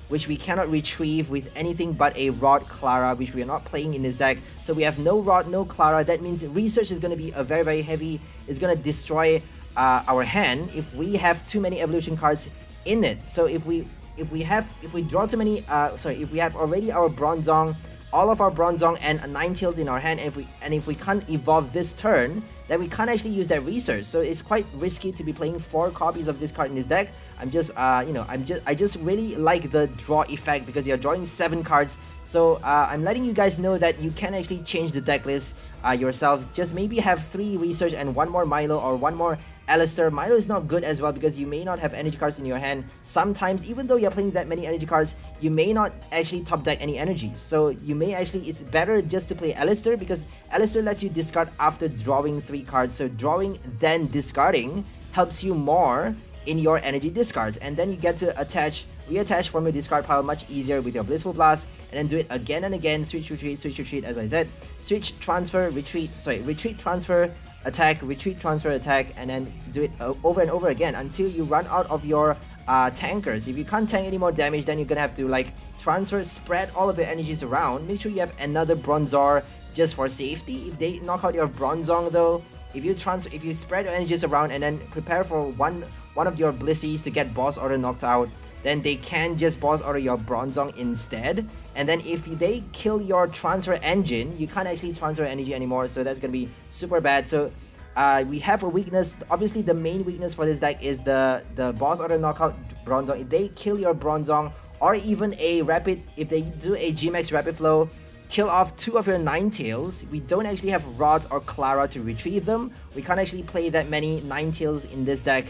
which we cannot retrieve with anything but a Rod Clara, which we are not playing in this deck. So we have no Rod, no Clara. That means Research is going to be a very, very heavy. It's going to destroy our hand if we have too many evolution cards in it. So if we draw too many, if we have already our Bronzong, all of our Bronzong and Ninetales in our hand, and if we can't evolve this turn, then we can't actually use that Research. So it's quite risky to be playing 4 copies of this card in this deck. I just really like the draw effect because you're drawing 7 cards. So I'm letting you guys know that you can actually change the deck list yourself. Just maybe have 3 Research and 1 more Milo or 1 more Allister. Milo is not good as well because you may not have energy cards in your hand. Sometimes, even though you're playing that many energy cards, you may not actually top deck any energies. So you may actually, it's better just to play Allister because Allister lets you discard after drawing 3 cards. So drawing then discarding helps you more in your energy discards, and then you get to reattach from your discard pile much easier with your Blissful Blast, and then do it again and again. Switch, retreat, as I said. Switch, transfer, retreat, transfer, attack, retreat, transfer, attack, and then do it over and over again until you run out of your tankers. If you can't tank any more damage, then you're gonna have to like transfer, spread all of your energies around. Make sure you have another Bronzor just for safety. If they knock out your Bronzong though, if you spread your energies around and then prepare for one of your Blissies to get boss order knocked out, then they can just boss order your Bronzong instead. And then if they kill your transfer engine, you can't actually transfer energy anymore, so that's gonna be super bad. So we have a weakness. Obviously the main weakness for this deck is the boss order knockout Bronzong. If they kill your Bronzong, or even a rapid, if they do a Gmax rapid flow, kill off 2 of your Ninetales, we don't actually have Rods or Clara to retrieve them. We can't actually play that many Ninetales in this deck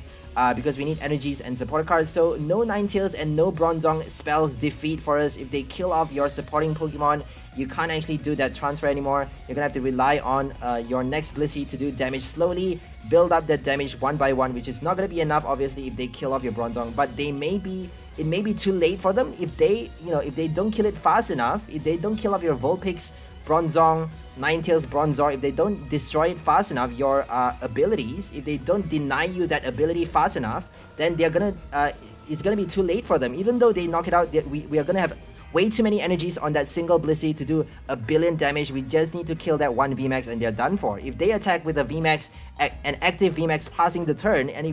because we need energies and support cards. So no Ninetales and no Bronzong spells defeat for us. If they kill off your supporting Pokemon, you can't actually do that transfer anymore. You're gonna have to rely on your next Blissey to do damage slowly, build up that damage one by one, which is not gonna be enough obviously if they kill off your Bronzong, but it may be too late for them if they, if they don't kill it fast enough, if they don't kill off your Vulpix, Bronzong, Ninetales, Bronzor, if they don't destroy it fast enough, your abilities, if they don't deny you that ability fast enough, then they're gonna, it's gonna be too late for them. Even though they knock it out, we are gonna have way too many energies on that single Blissey to do a billion damage. We just need to kill that one VMAX and they're done for. If they attack with a VMAX, an active VMAX passing the turn, and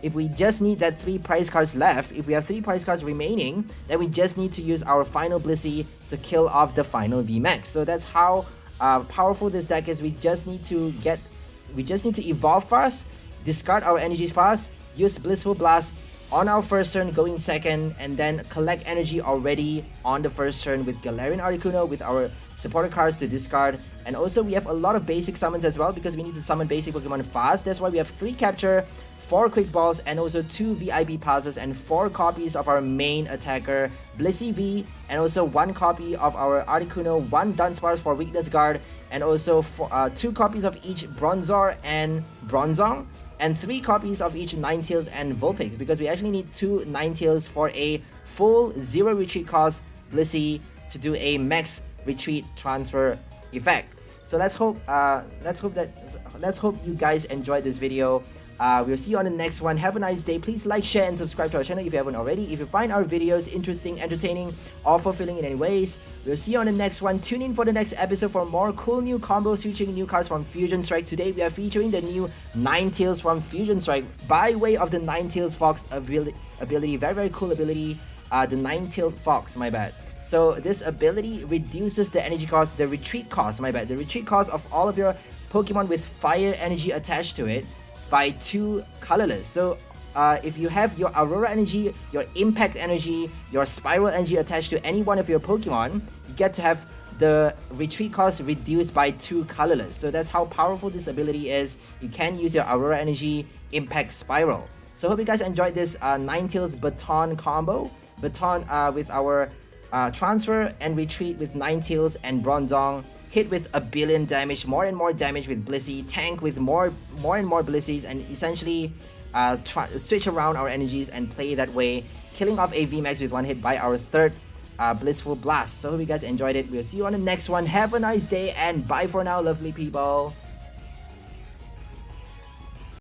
if we just need that 3 prize cards left, if we have 3 prize cards remaining, then we just need to use our final Blissey to kill off the final VMAX. So that's how powerful this deck is. We just need to evolve fast, discard our energies fast, use Blissful Blast on our first turn going second, and then collect energy already on the first turn with Galarian Articuno with our supporter cards to discard. And also we have a lot of basic summons as well because we need to summon basic Pokemon fast. That's why we have 3 Capture, 4 Quick Balls, and also 2 VIP passes and 4 copies of our main attacker Blissey V, and also 1 copy of our Articuno, 1 Dunsparce for Weakness Guard, and also 2 copies of each Bronzor and Bronzong, and 3 copies of each Ninetales and Vulpix, because we actually need 2 Ninetales for a full 0 retreat cost Blissey to do a max retreat transfer effect. So let's hope you guys enjoyed this video. We'll see you on the next one. Have a nice day. Please like, share, and subscribe to our channel if you haven't already. If you find our videos interesting, entertaining, or fulfilling in any ways, we'll see you on the next one. Tune in for the next episode for more cool new combos featuring new cards from Fusion Strike. Today we are featuring the new Ninetales from Fusion Strike by way of the Ninetales Fox ability. Very, very cool ability. The Ninetales Fox, my bad. So this ability reduces the energy cost, the retreat cost, my bad. The retreat cost of all of your Pokemon with fire energy attached to it by 2 colorless. So if you have your Aurora Energy, your Impact Energy, your Spiral Energy attached to any one of your Pokemon, you get to have the retreat cost reduced by 2 colorless. So that's how powerful this ability is. You can use your Aurora Energy, Impact, Spiral. So hope you guys enjoyed this Ninetales Baton combo. Baton with our transfer and retreat with Ninetales and Bronzong. Hit with a billion damage, more and more damage with Blissey, tank with more and more Blissies, and essentially switch around our energies and play that way, killing off a VMAX with 1 hit by our 3rd Blissful Blast. So hope you guys enjoyed it. We'll see you on the next one. Have a nice day and bye for now, lovely people.